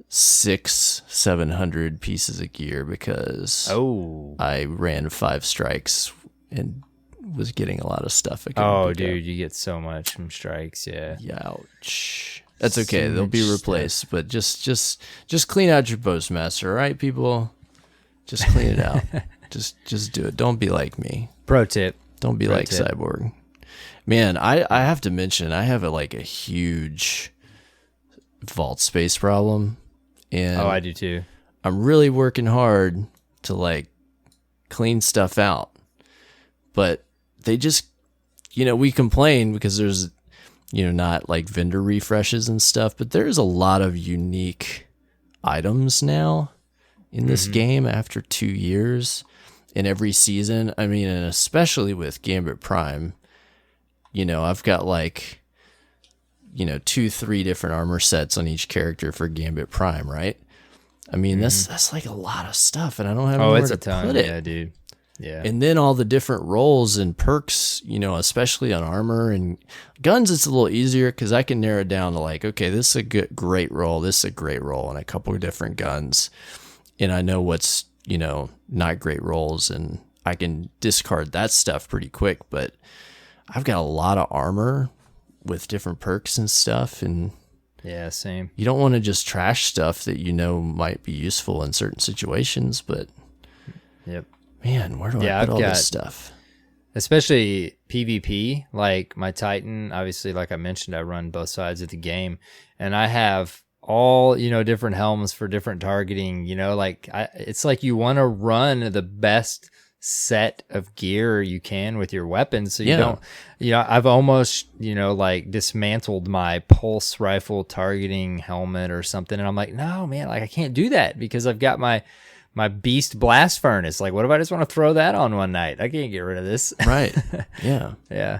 600-700 pieces of gear because I ran 5 strikes and was getting a lot of stuff.
Dude, you get so much from strikes. Yeah.
Ouch. That's okay. They'll be replaced, but just clean out your postmaster, all right, people? Just clean it out. just do it. Don't be like me.
Pro tip.
Don't be like Cyborg. Man, I have to mention, I have a huge vault space problem. And
I do too.
I'm really working hard to clean stuff out, but they just we complain because there's, not like vendor refreshes and stuff, but there's a lot of unique items now in this game after 2 years in every season. I mean, and especially with Gambit Prime, I've got like, 2-3 different armor sets on each character for Gambit Prime, right? I mean, that's like a lot of stuff, and I don't have anywhere
it's a
to
ton.
put it.
Yeah, dude. Yeah.
And then all the different roles and perks, especially on armor and guns, it's a little easier because I can narrow it down to like, okay, this is a great roll, this is a great roll, and a couple of different guns. And I know what's, not great rolls, and I can discard that stuff pretty quick. But I've got a lot of armor with different perks and stuff, and
yeah, same.
you don't want to just trash stuff that might be useful in certain situations, but
yep.
Man, where do I put all this stuff?
Especially PvP, like my Titan, obviously, like I mentioned, I run both sides of the game, and I have all, different helms for different targeting, it's like you want to run the best set of gear you can with your weapons, so you don't, I've almost, like dismantled my pulse rifle targeting helmet or something, and I'm like, no, man, like I can't do that because I've got my beast blast furnace. Like, what if I just want to throw that on one night? I can't get rid of this.
Right. Yeah.
Yeah.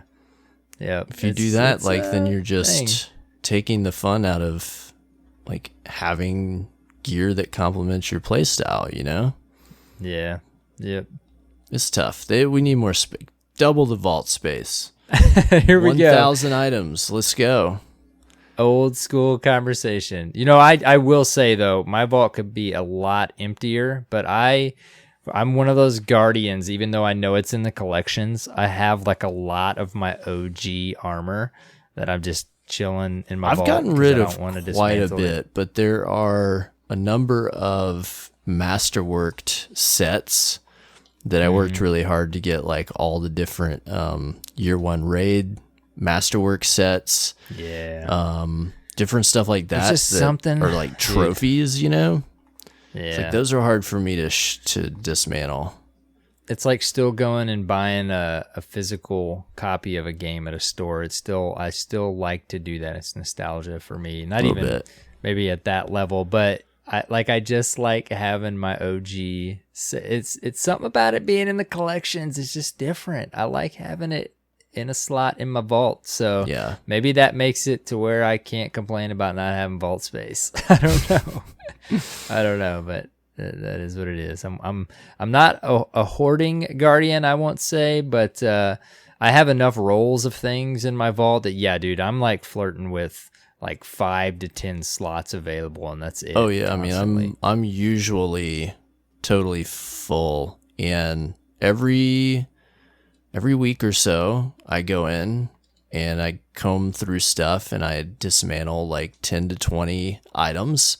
Yeah.
If you do that, like, then you're just taking the fun out of like having gear that complements your playstyle,
Yeah. Yep.
It's tough. We need more space. Double the vault space.
Here we go.
1,000 items. Let's go.
Old school conversation. I will say though, my vault could be a lot emptier, but I'm one of those guardians, even though I know it's in the collections, I have like a lot of my OG armor that I'm just chilling in my vault.
I've gotten rid of quite a bit,
it.
but there are a number of masterworked sets that I worked really hard to get, like all the different year one raid masterwork sets, different stuff like that.
It's just something,
or like trophies,
Yeah,
it's like those are hard for me to dismantle.
It's like still going and buying a physical copy of a game at a store. I still like to do that. It's nostalgia for me. Not even bit. Maybe at that level, but I just like having my OG. It's something about it being in the collections. It's just different. I like having it in a slot in my vault, so maybe that makes it to where I can't complain about not having vault space. I don't know, but that is what it is. I'm not a hoarding guardian, I won't say, but I have enough rolls of things in my vault that dude, I'm like flirting with like 5 to 10 slots available, and that's it.
Oh yeah,
constantly.
I mean I'm usually totally full, and every week or so, I go in and I comb through stuff and I dismantle like 10 to 20 items.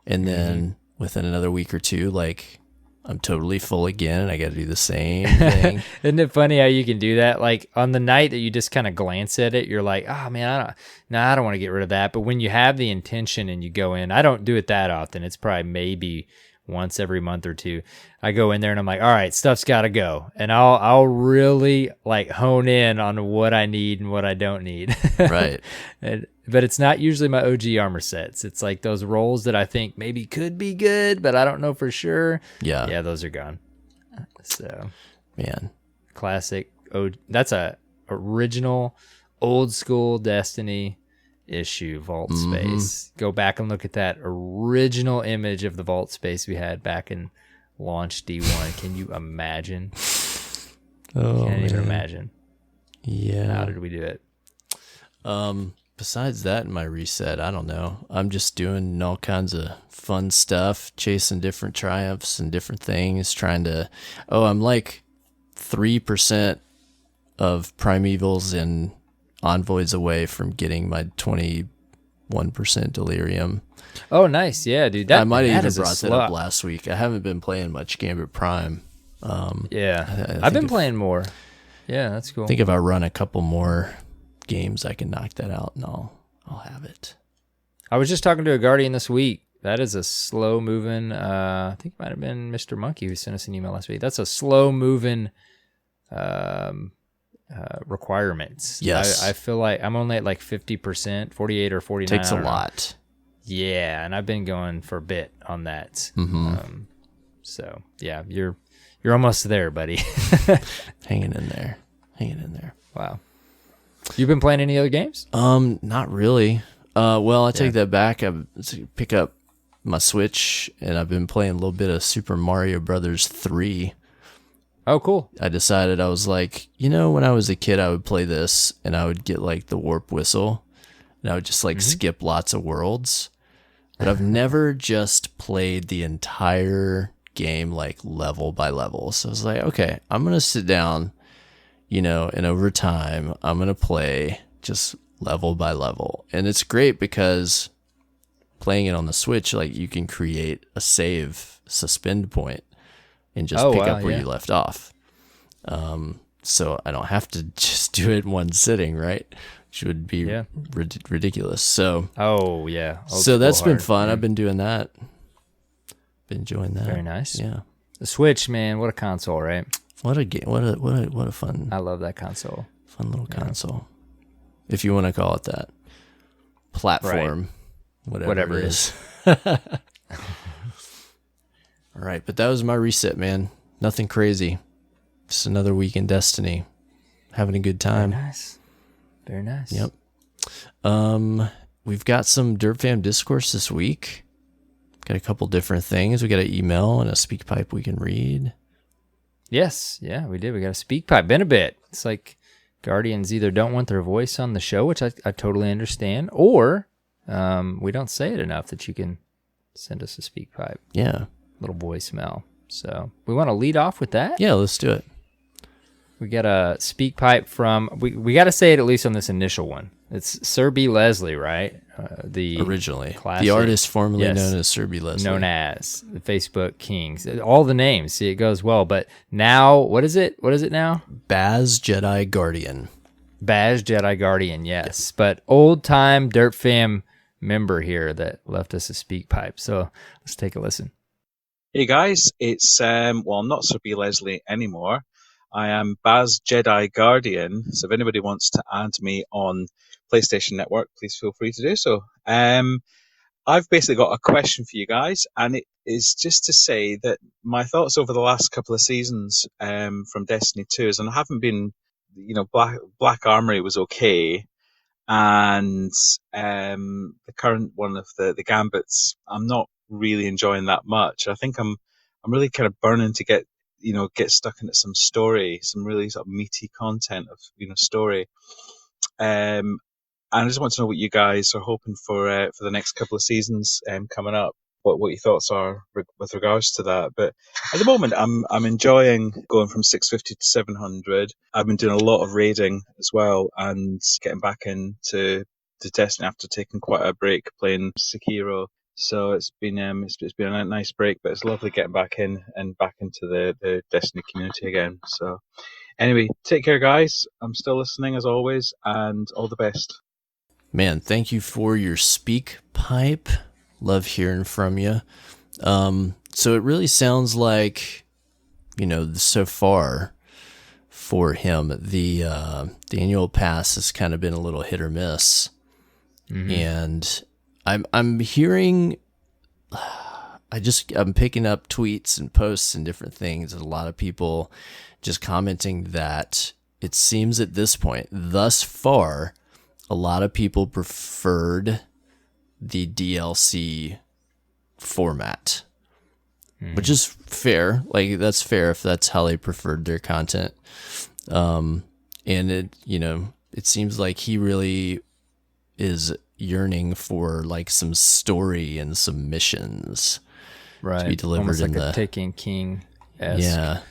And then within another week or two, like I'm totally full again and I got to do the same thing.
Isn't it funny how you can do that? Like on the night that you just kind of glance at it, you're like, oh man, I don't want to get rid of that. But when you have the intention and you go in, I don't do it that often. It's probably maybe once every month or two. I go in there and I'm like, all right, stuff's got to go. And I'll really like hone in on what I need and what I don't need.
Right.
But it's not usually my OG armor sets. It's like those rolls that I think maybe could be good, but I don't know for sure. Yeah, those are gone. So,
man,
classic. That's a original old school Destiny issue vault space. Go back and look at that original image of the vault space we had back in launch D1. Can you imagine? Can't even imagine.
Yeah.
How did we do it?
Besides that, in my reset, I don't know. I'm just doing all kinds of fun stuff, chasing different triumphs and different things, trying to. I'm like 3% of primevals and envoys away from getting my 21% delirium.
Oh, nice. Yeah, dude.
I might have even brought that up last week. I haven't been playing much Gambit Prime.
I've been playing more. Yeah, that's cool.
I think if I run a couple more games, I can knock that out and I'll have it.
I was just talking to a Guardian this week. That is a slow moving, I think it might have been Mr. Monkey who sent us an email last week. That's a slow moving requirements.
Yes.
I feel like I'm only at like 50%, 48 or 49.
Takes a lot.
Yeah, and I've been going for a bit on that. So yeah, you're almost there, buddy.
Hanging in there.
Wow. You've been playing any other games?
Not really. Well, I take that back. I pick up my Switch, and I've been playing a little bit of Super Mario Brothers 3.
Oh, cool.
I decided, I was like, when I was a kid, I would play this, and I would get like the warp whistle, and I would just like skip lots of worlds. But I've never just played the entire game like level by level. So I was like, okay, I'm going to sit down, and over time, I'm going to play just level by level. And it's great because playing it on the Switch, like you can create a save suspend point and just pick up where you left off. So I don't have to just do it in one sitting, right? Which would be ridiculous. So so that's been fun. I've been doing that. Been enjoying that.
Very nice.
Yeah.
The Switch, man, what a console, right?
What a game! What a fun!
I love that console.
Fun little console, if you want to call it that. Platform, whatever it is. All right, but that was my reset, man. Nothing crazy. Just another week in Destiny. Having a good time.
Very nice.
Yep. We've got some Derp Fam discourse this week. Got a couple different things. We got an email and a speak pipe we can read.
Yes. Yeah, we did. We got a speak pipe. Been a bit. It's like Guardians either don't want their voice on the show, which I totally understand, or we don't say it enough that you can send us a speak pipe.
Yeah.
Little voicemail. So we want to lead off with that?
Yeah, let's do it.
We got a speak pipe from, we got to say it at least on this initial one. It's Sir B. Leslie, right?
Originally.
Classic,
the artist formerly known as Sir B. Leslie.
Known as the Facebook Kings. All the names. See, it goes well. But now, what is it? What is it now?
Baz Jedi Guardian.
Baz Jedi Guardian, yes. Yep. But old-time Derp Fam member here that left us a speak pipe. So let's take a listen.
Hey guys, it's, I'm not Sir B. Leslie anymore. I am Baz Jedi Guardian, so if anybody wants to add me on PlayStation Network, please feel free to do so. I've basically got a question for you guys, and it is just to say that my thoughts over the last couple of seasons from Destiny 2 is, and I haven't been, Black Armory was okay, and the current one of the Gambits, I'm not really enjoying that much. I think I'm really kind of burning to get stuck into some story, some really sort of meaty content of story. And I just want to know what you guys are hoping for the next couple of seasons coming up. What your thoughts are with regards to that. But at the moment, I'm enjoying going from 650 to 700. I've been doing a lot of raiding as well, and getting back into Destiny after taking quite a break playing Sekiro. So it's been a nice break, but it's lovely getting back in and back into the Destiny community again. So anyway, take care, guys. I'm still listening as always, and all the best.
Man, thank you for your speak pipe. Love hearing from you. So it really sounds like, so far for him, the annual pass has kind of been a little hit or miss. Mm-hmm. And I'm hearing, I'm picking up tweets and posts and different things, and a lot of people just commenting that it seems at this point, thus far, a lot of people preferred the DLC format, which is fair. Like, that's fair if that's how they preferred their content. And it, it seems like he really is yearning for like some story and some missions,
right,
to be delivered.
Almost
in
like
the
a Taken King-esque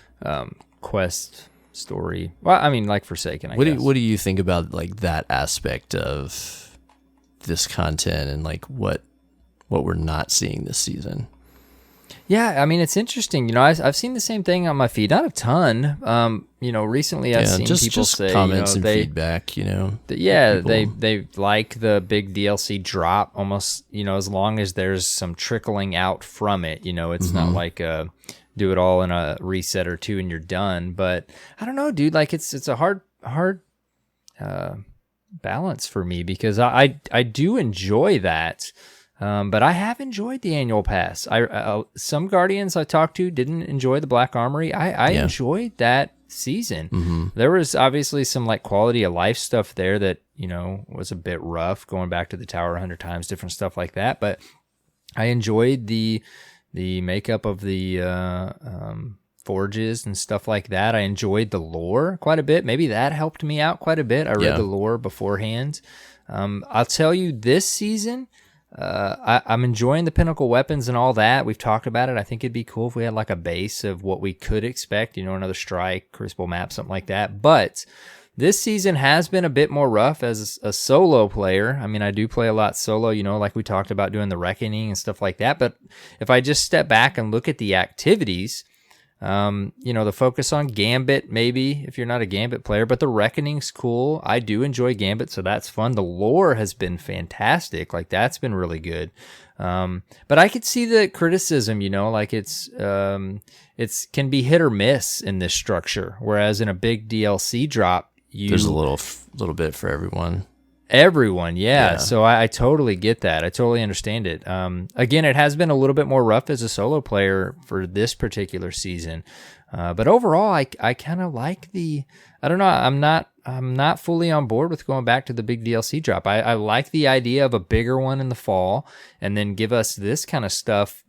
quest story. Well, I mean, like Forsaken, I guess.
What do you think about like that aspect of this content and like what we're not seeing this season?
Yeah, I mean, it's interesting. I've seen the same thing on my feed. Not a ton. Recently I've seen people say
comments and feedback.
They like the big DLC drop almost. As long as there's some trickling out from it. It's not like do it all in a reset or two and you're done. But I don't know, dude. Like it's a hard balance for me, because I do enjoy that. But I have enjoyed the annual pass. Some Guardians I talked to didn't enjoy the Black Armory. I enjoyed that season.
Mm-hmm.
There was obviously some like quality of life stuff there that, was a bit rough, going back to the tower 100 times, different stuff like that. But I enjoyed the makeup of the forges and stuff like that. I enjoyed the lore quite a bit. Maybe that helped me out quite a bit. I read the lore beforehand. I'll tell you, this season, I'm enjoying the pinnacle weapons and all that. We've talked about it. I think it'd be cool if we had like a base of what we could expect, another strike, crucible map, something like that. But this season has been a bit more rough as a solo player. I mean, I do play a lot solo, like we talked about doing the reckoning and stuff like that. But if I just step back and look at the activities, the focus on Gambit, maybe if you're not a Gambit player, but the Reckoning's cool. I do enjoy Gambit, so that's fun. The lore has been fantastic. Like, that's been really good. But I could see the criticism, like it's can be hit or miss in this structure. Whereas in a big DLC drop,
there's a little bit for everyone.
Yeah. So I totally get that. I totally understand it. Again, it has been a little bit more rough as a solo player for this particular season. But overall, I kind of like I don't know. I'm not fully on board with going back to the big DLC drop. I like the idea of a bigger one in the fall, and then give us this kind of stuff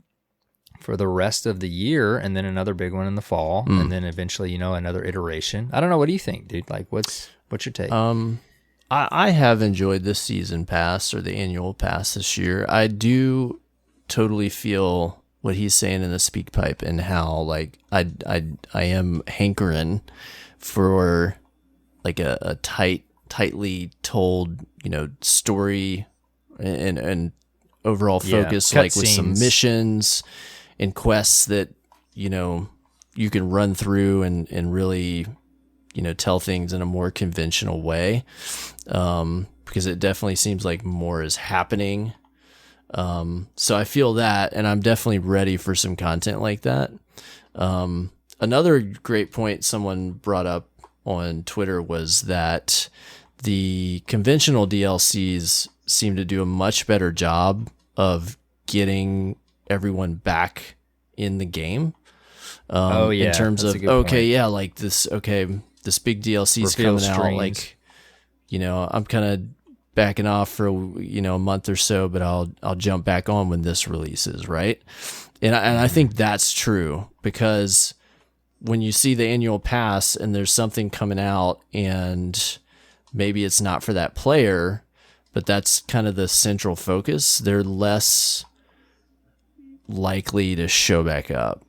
for the rest of the year, and then another big one in the fall, and then eventually, another iteration. I don't know. What do you think, dude? Like, what's your take?
I have enjoyed the season pass or the annual pass this year. I do totally feel what he's saying in the speak pipe, and how like I am hankering for like a tightly told, story and overall focus, like with some missions and quests that, you can run through and really, tell things in a more conventional way, because it definitely seems like more is happening. So I feel that, and I'm definitely ready for some content like that. Another great point someone brought up on Twitter was that the conventional DLCs seem to do a much better job of getting everyone back in the game. In terms of, like this, this big DLC is coming out, like, I'm kind of backing off for, a month or so, but I'll jump back on when this releases, right? And I think that's true, because when you see the annual pass and there's something coming out and maybe it's not for that player, but that's kind of the central focus, they're less likely to show back up,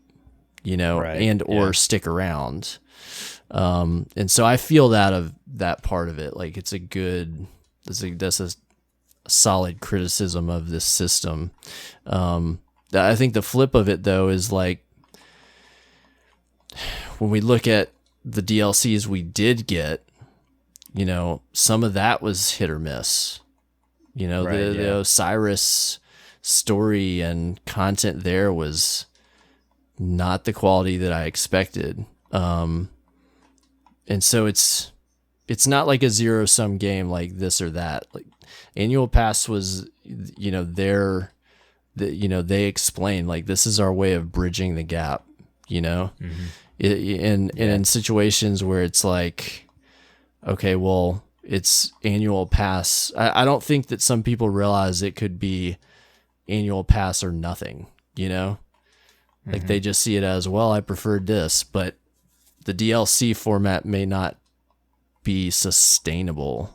or stick around. And so I feel that part of it, like that's a solid criticism of this system. I think the flip of it though is like, when we look at the DLCs we did get, some of that was hit or miss. The Osiris story and content there was not the quality that I expected. And so it's not like a zero-sum game like this or that. Like Annual Pass was, they explained like, this is our way of bridging the gap, in situations where it's like, okay, well, it's Annual Pass. I don't think that some people realize it could be Annual Pass or nothing, like they just see it as, well, I preferred this, but the DLC format may not be sustainable,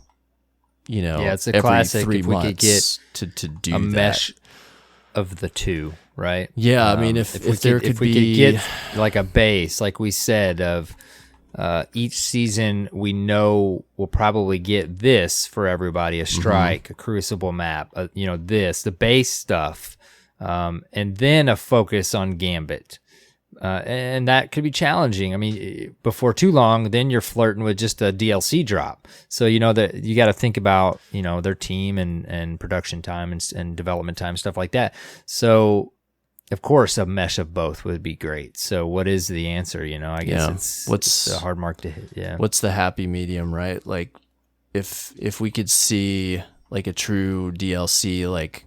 it's a
every
classic
3
if we
months
could get
to do
a
that.
mesh of the two, right?
Yeah, I mean, if there could
get like a base, like we said, of each season we know we'll probably get this for everybody, a strike, a crucible map, the base stuff, and then a focus on Gambit. And that could be challenging. I mean, before too long, then you're flirting with just a DLC drop. So, that you got to think about, their team and production time and development time, stuff like that. So of course, a mesh of both would be great. So what is the answer? I guess it's a hard mark to hit. Yeah.
What's the happy medium, right? Like if we could see like a true DLC, like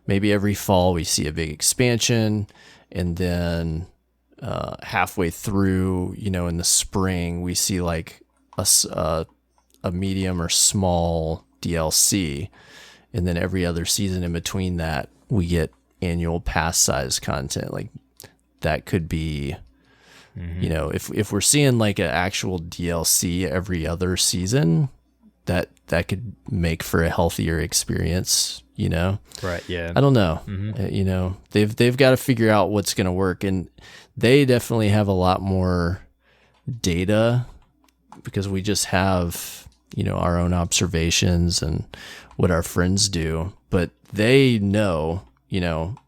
maybe every fall we see a big expansion, and then halfway through, in the spring we see like a medium or small DLC, and then every other season in between that we get annual pass size content. Like that could be, if we're seeing like an actual DLC every other season, that could make for a healthier experience,
Right. Yeah.
I don't know. They've got to figure out what's going to work, and they definitely have a lot more data because we just have, our own observations and what our friends do, but they know,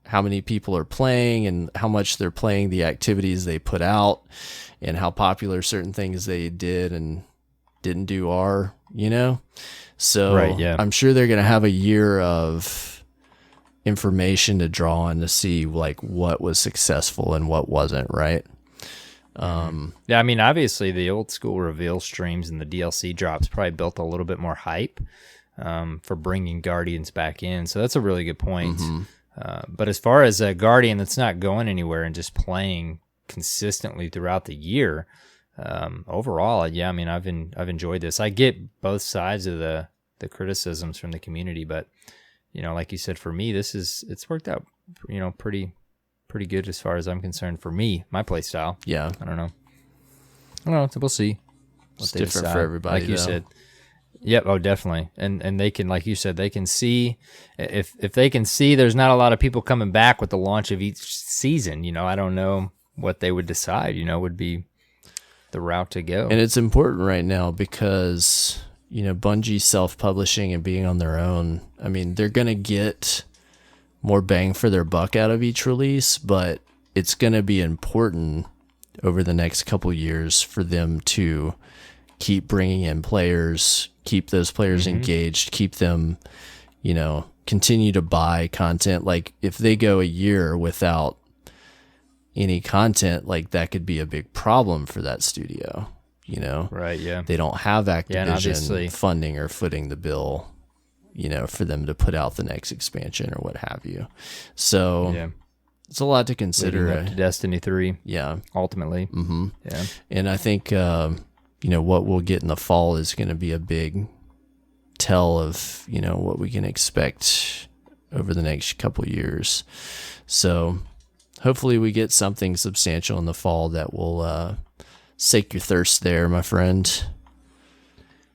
how many people are playing and how much they're playing, the activities they put out, and how popular certain things they did and didn't do are, So
right, yeah.
I'm sure they're going to have a year of information to draw on to see like what was successful and what wasn't, right?
Yeah, I mean, obviously the old school reveal streams and the DLC drops probably built a little bit more hype for bringing Guardians back in. So that's a really good point. But as far as a Guardian that's not going anywhere and just playing consistently throughout the year, overall, yeah, I mean, I've enjoyed this. I get both sides of the criticisms from the community, but like you said, for me, it's worked out, pretty good as far as I'm concerned for me, my play style.
Yeah.
I don't know. So we'll see.
It's different for everybody,
like you said. Yep. Oh, definitely. And they can, like you said, they can see if they can see there's not a lot of people coming back with the launch of each season. I don't know what they would decide. Would be the route to go.
And it's important right now because Bungie self-publishing and being on their own. I mean, they're gonna get more bang for their buck out of each release, but it's gonna be important over the next couple years for them to keep bringing in players, keep those players engaged, keep them, continue to buy content. Like if they go a year without any content, like that could be a big problem for that studio,
Right, yeah.
They don't have
Activision
funding or footing the bill, for them to put out the next expansion or what have you. So
yeah.
It's a lot to consider.
Leading up to Destiny 3.
Yeah.
Ultimately.
Mm-hmm.
Yeah.
And I think, what we'll get in the fall is going to be a big tell of, what we can expect over the next couple years. So hopefully we get something substantial in the fall that will sake your thirst there, my friend.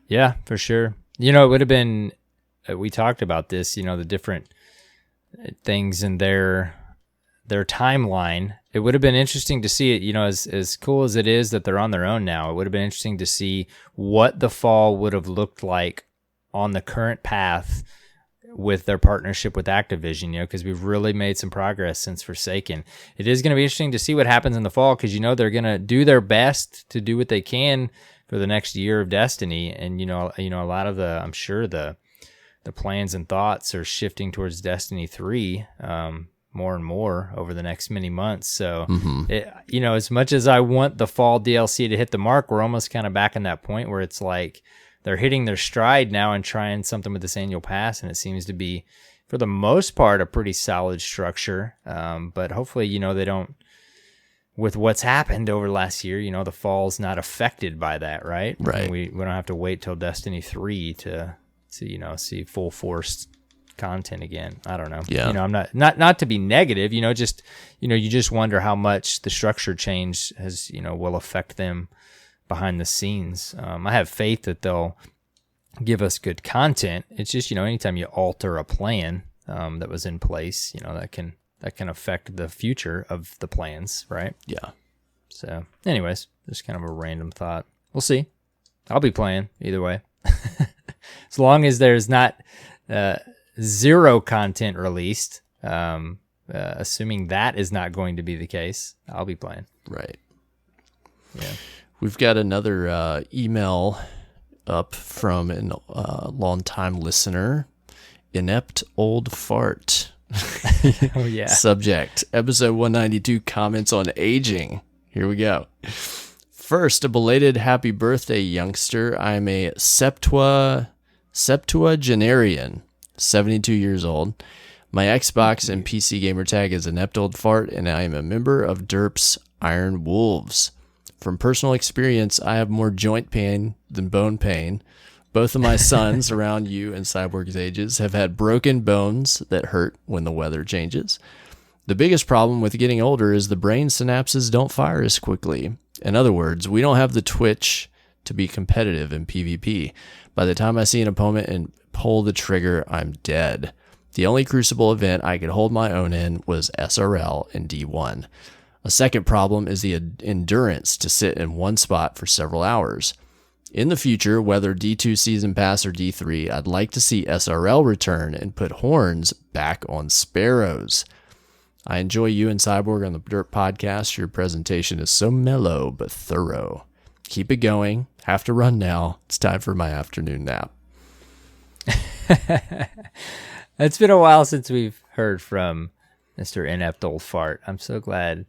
Yeah, for sure. It would have been, we talked about this, the different things in their timeline. It would have been interesting to see it, as cool as it is that they're on their own now. It would have been interesting to see what the fall would have looked like on the current path with their partnership with Activision, because we've really made some progress since Forsaken. It is going to be interesting to see what happens in the fall, because they're going to do their best to do what they can for the next year of Destiny, and a lot of I'm sure the plans and thoughts are shifting towards Destiny 3 more and more over the next many months. So as much as I want the fall DLC to hit the mark, we're almost kind of back in that point where it's like they're hitting their stride now and trying something with this annual pass, and it seems to be, for the most part, a pretty solid structure. But hopefully, they don't, with what's happened over last year, the fall's not affected by that, right?
Right.
And we don't have to wait till Destiny 3 to see full force content again. I don't know.
Yeah.
I'm not to be negative, just, you just wonder how much the structure change has, will affect them behind the scenes. I have faith that they'll give us good content. It's just, anytime you alter a plan that was in place, that can affect the future of the plans, right?
Yeah.
So anyways, just kind of a random thought. We'll see. I'll be playing either way. As long as there's not zero content released, assuming that is not going to be the case, I'll be playing.
Right.
Yeah.
We've got another email up from a longtime listener, Inept Old Fart.
Oh, yeah.
Subject, episode 192, comments on aging. Here we go. First, a belated happy birthday, youngster. I'm a septuagenarian, 72 years old. My Xbox and PC gamer tag is Inept Old Fart, and I am a member of Derp's Iron Wolves. From personal experience, I have more joint pain than bone pain. Both of my sons, around you and Cyborg's ages, have had broken bones that hurt when the weather changes. The biggest problem with getting older is the brain synapses don't fire as quickly. In other words, we don't have the twitch to be competitive in PvP. By the time I see an opponent and pull the trigger, I'm dead. The only Crucible event I could hold my own in was SRL and D1. A second problem is the endurance to sit in one spot for several hours. In the future, whether D2 Season Pass or D3, I'd like to see SRL return and put horns back on sparrows. I enjoy you and Cyborg on the Derp podcast. Your presentation is so mellow but thorough. Keep it going. Have to run now. It's time for my afternoon nap.
It's been a while since we've heard from Mr. Inept Old Fart. I'm so glad.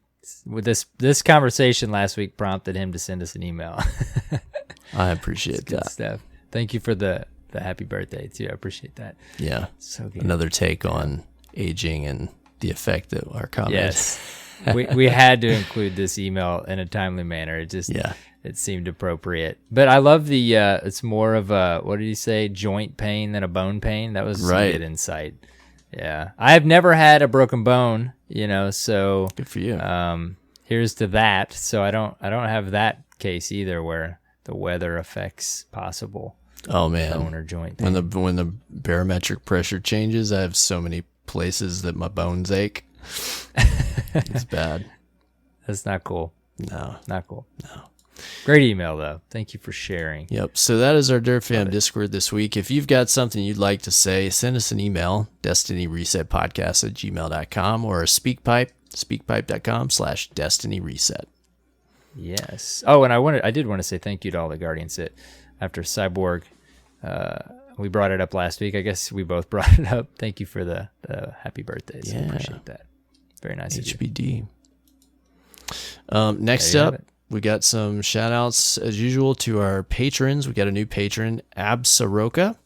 With this conversation last week prompted him to send us an email.
I appreciate that.
Good stuff. Thank you for the happy birthday too. I appreciate that.
Yeah.
So good.
Another take on aging and the effect that our comments.
Yes. we had to include this email in a timely manner. It just it seemed appropriate. But I love the it's more of a, what did you say, joint pain than a bone pain? That was some good insight. Yeah. I've never had a broken bone, so
good for you.
Here's to that. So I don't have that case either where the weather affects possible bone or joint pain.
When the barometric pressure changes, I have so many places that my bones ache. It's bad.
That's not cool.
No.
Not cool.
No.
Great email, though. Thank you for sharing.
Yep. So that is our Derp Fam Discord this week. If you've got something you'd like to say, send us an email, destinyresetpodcast@gmail.com, or a speakpipe, speakpipe.com/destinyreset.
Yes. Oh, and I did want to say thank you to all the Guardians that after Cyborg, we brought it up last week. I guess we both brought it up. Thank you for the happy birthdays. I appreciate that. Very nice
HBD. Next up, we got some shout outs as usual to our patrons. We got a new patron, AER0KNIGHT,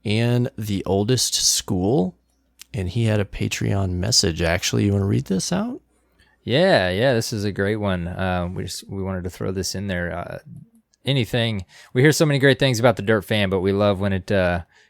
and the oldest school. And he had a Patreon message. Actually, you want to read this out?
Yeah, this is a great one. We wanted to throw this in there. We hear so many great things about the Derp Fam, but we love when it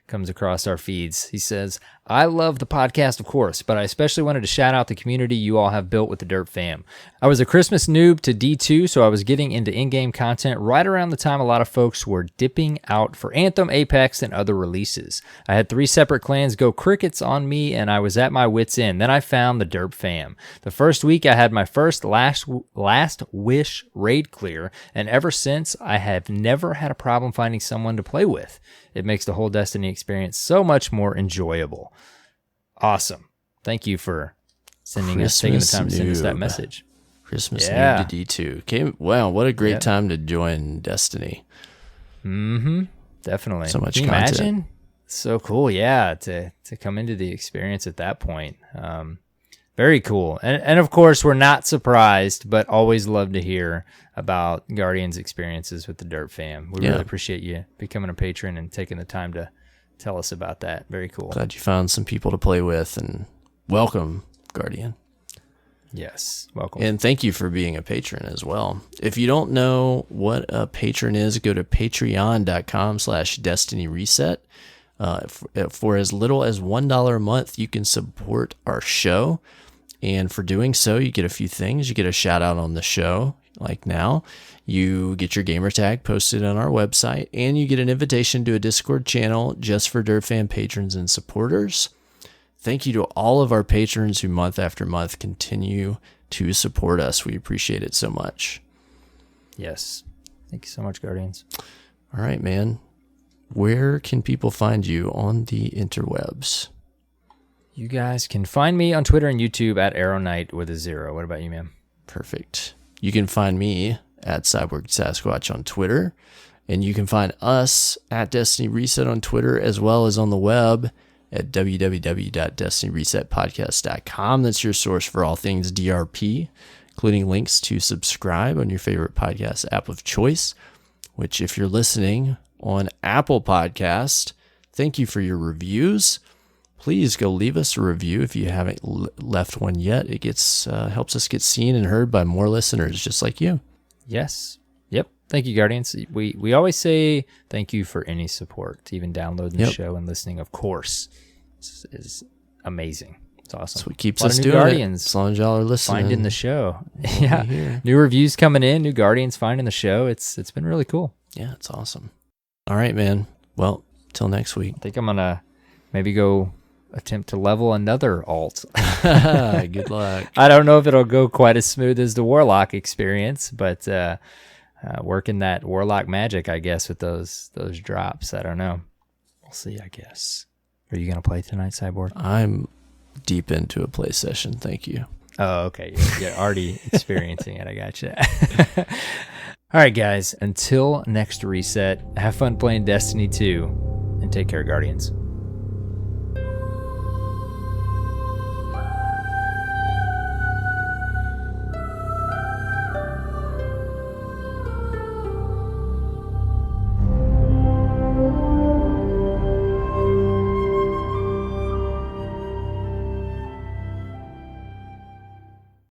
comes across our feeds. He says, I love the podcast, of course, but I especially wanted to shout out the community you all have built with the Derp Fam. I was a Christmas noob to D2, so I was getting into in-game content right around the time a lot of folks were dipping out for Anthem, Apex, and other releases. I had 3 separate clans go crickets on me, and I was at my wit's end. Then I found the Derp Fam. The first week, I had my first Last Wish raid clear, and ever since, I have never had a problem finding someone to play with. It makes the whole Destiny experience so much more enjoyable. Awesome. Thank you for taking the time to send us that message.
Christmas noob to D2. Wow, what a great time to join Destiny.
Definitely.
So much
Can you
content.
imagine? So cool, to come into the experience at that point. Very cool. And of course, we're not surprised, but always love to hear about Guardian's experiences with the Derp Fam. We really appreciate you becoming a patron and taking the time to tell us about that. Very cool.
Glad you found some people to play with, and welcome, Guardian.
Yes, welcome.
And thank you for being a patron as well. If you don't know what a patron is, go to patreon.com/destinyreset. For as little as $1 a month, you can support our show. And for doing so, you get a few things. You get a shout out on the show, like now. You get your gamer tag posted on our website, and you get an invitation to a Discord channel just for Derp Fan patrons and supporters. Thank you to all of our patrons who month after month continue to support us. We appreciate it so much.
Yes. Thank you so much, Guardians.
All right, man. Where can people find you on the interwebs?
You guys can find me on Twitter and YouTube at AER0KNIGHT with a 0. What about you, man?
Perfect. You can find me at CyborgSasquatch on Twitter, and you can find us at Destiny Reset on Twitter, as well as on the web at www.destinyresetpodcast.com. That's your source for all things DRP, including links to subscribe on your favorite podcast app of choice, which if you're listening on Apple Podcast, thank you for your reviews. Please go leave us a review if you haven't left one yet. It gets helps us get seen and heard by more listeners just like you.
Yes. Yep. Thank you, Guardians. We always say thank you for any support, even downloading the show and listening, of course. This is amazing. It's awesome.
That's what keeps
us
doing
Guardians
it. As long as y'all are listening.
Finding the show. Yeah. New reviews coming in, new Guardians finding the show. It's been really cool.
Yeah, it's awesome. All right, man. Well, till next week.
I think I'm going to maybe go attempt to level another alt.
Good luck.
I don't know if it'll go quite as smooth as the Warlock experience, but working that Warlock magic, I guess, with those drops. I don't know. We'll see, I guess. Are you going to play tonight, Cyborg?
I'm deep into a play session. Thank you.
Oh, okay. You're already experiencing it. I gotcha. All right, guys. Until next reset, have fun playing Destiny 2, and take care, Guardians.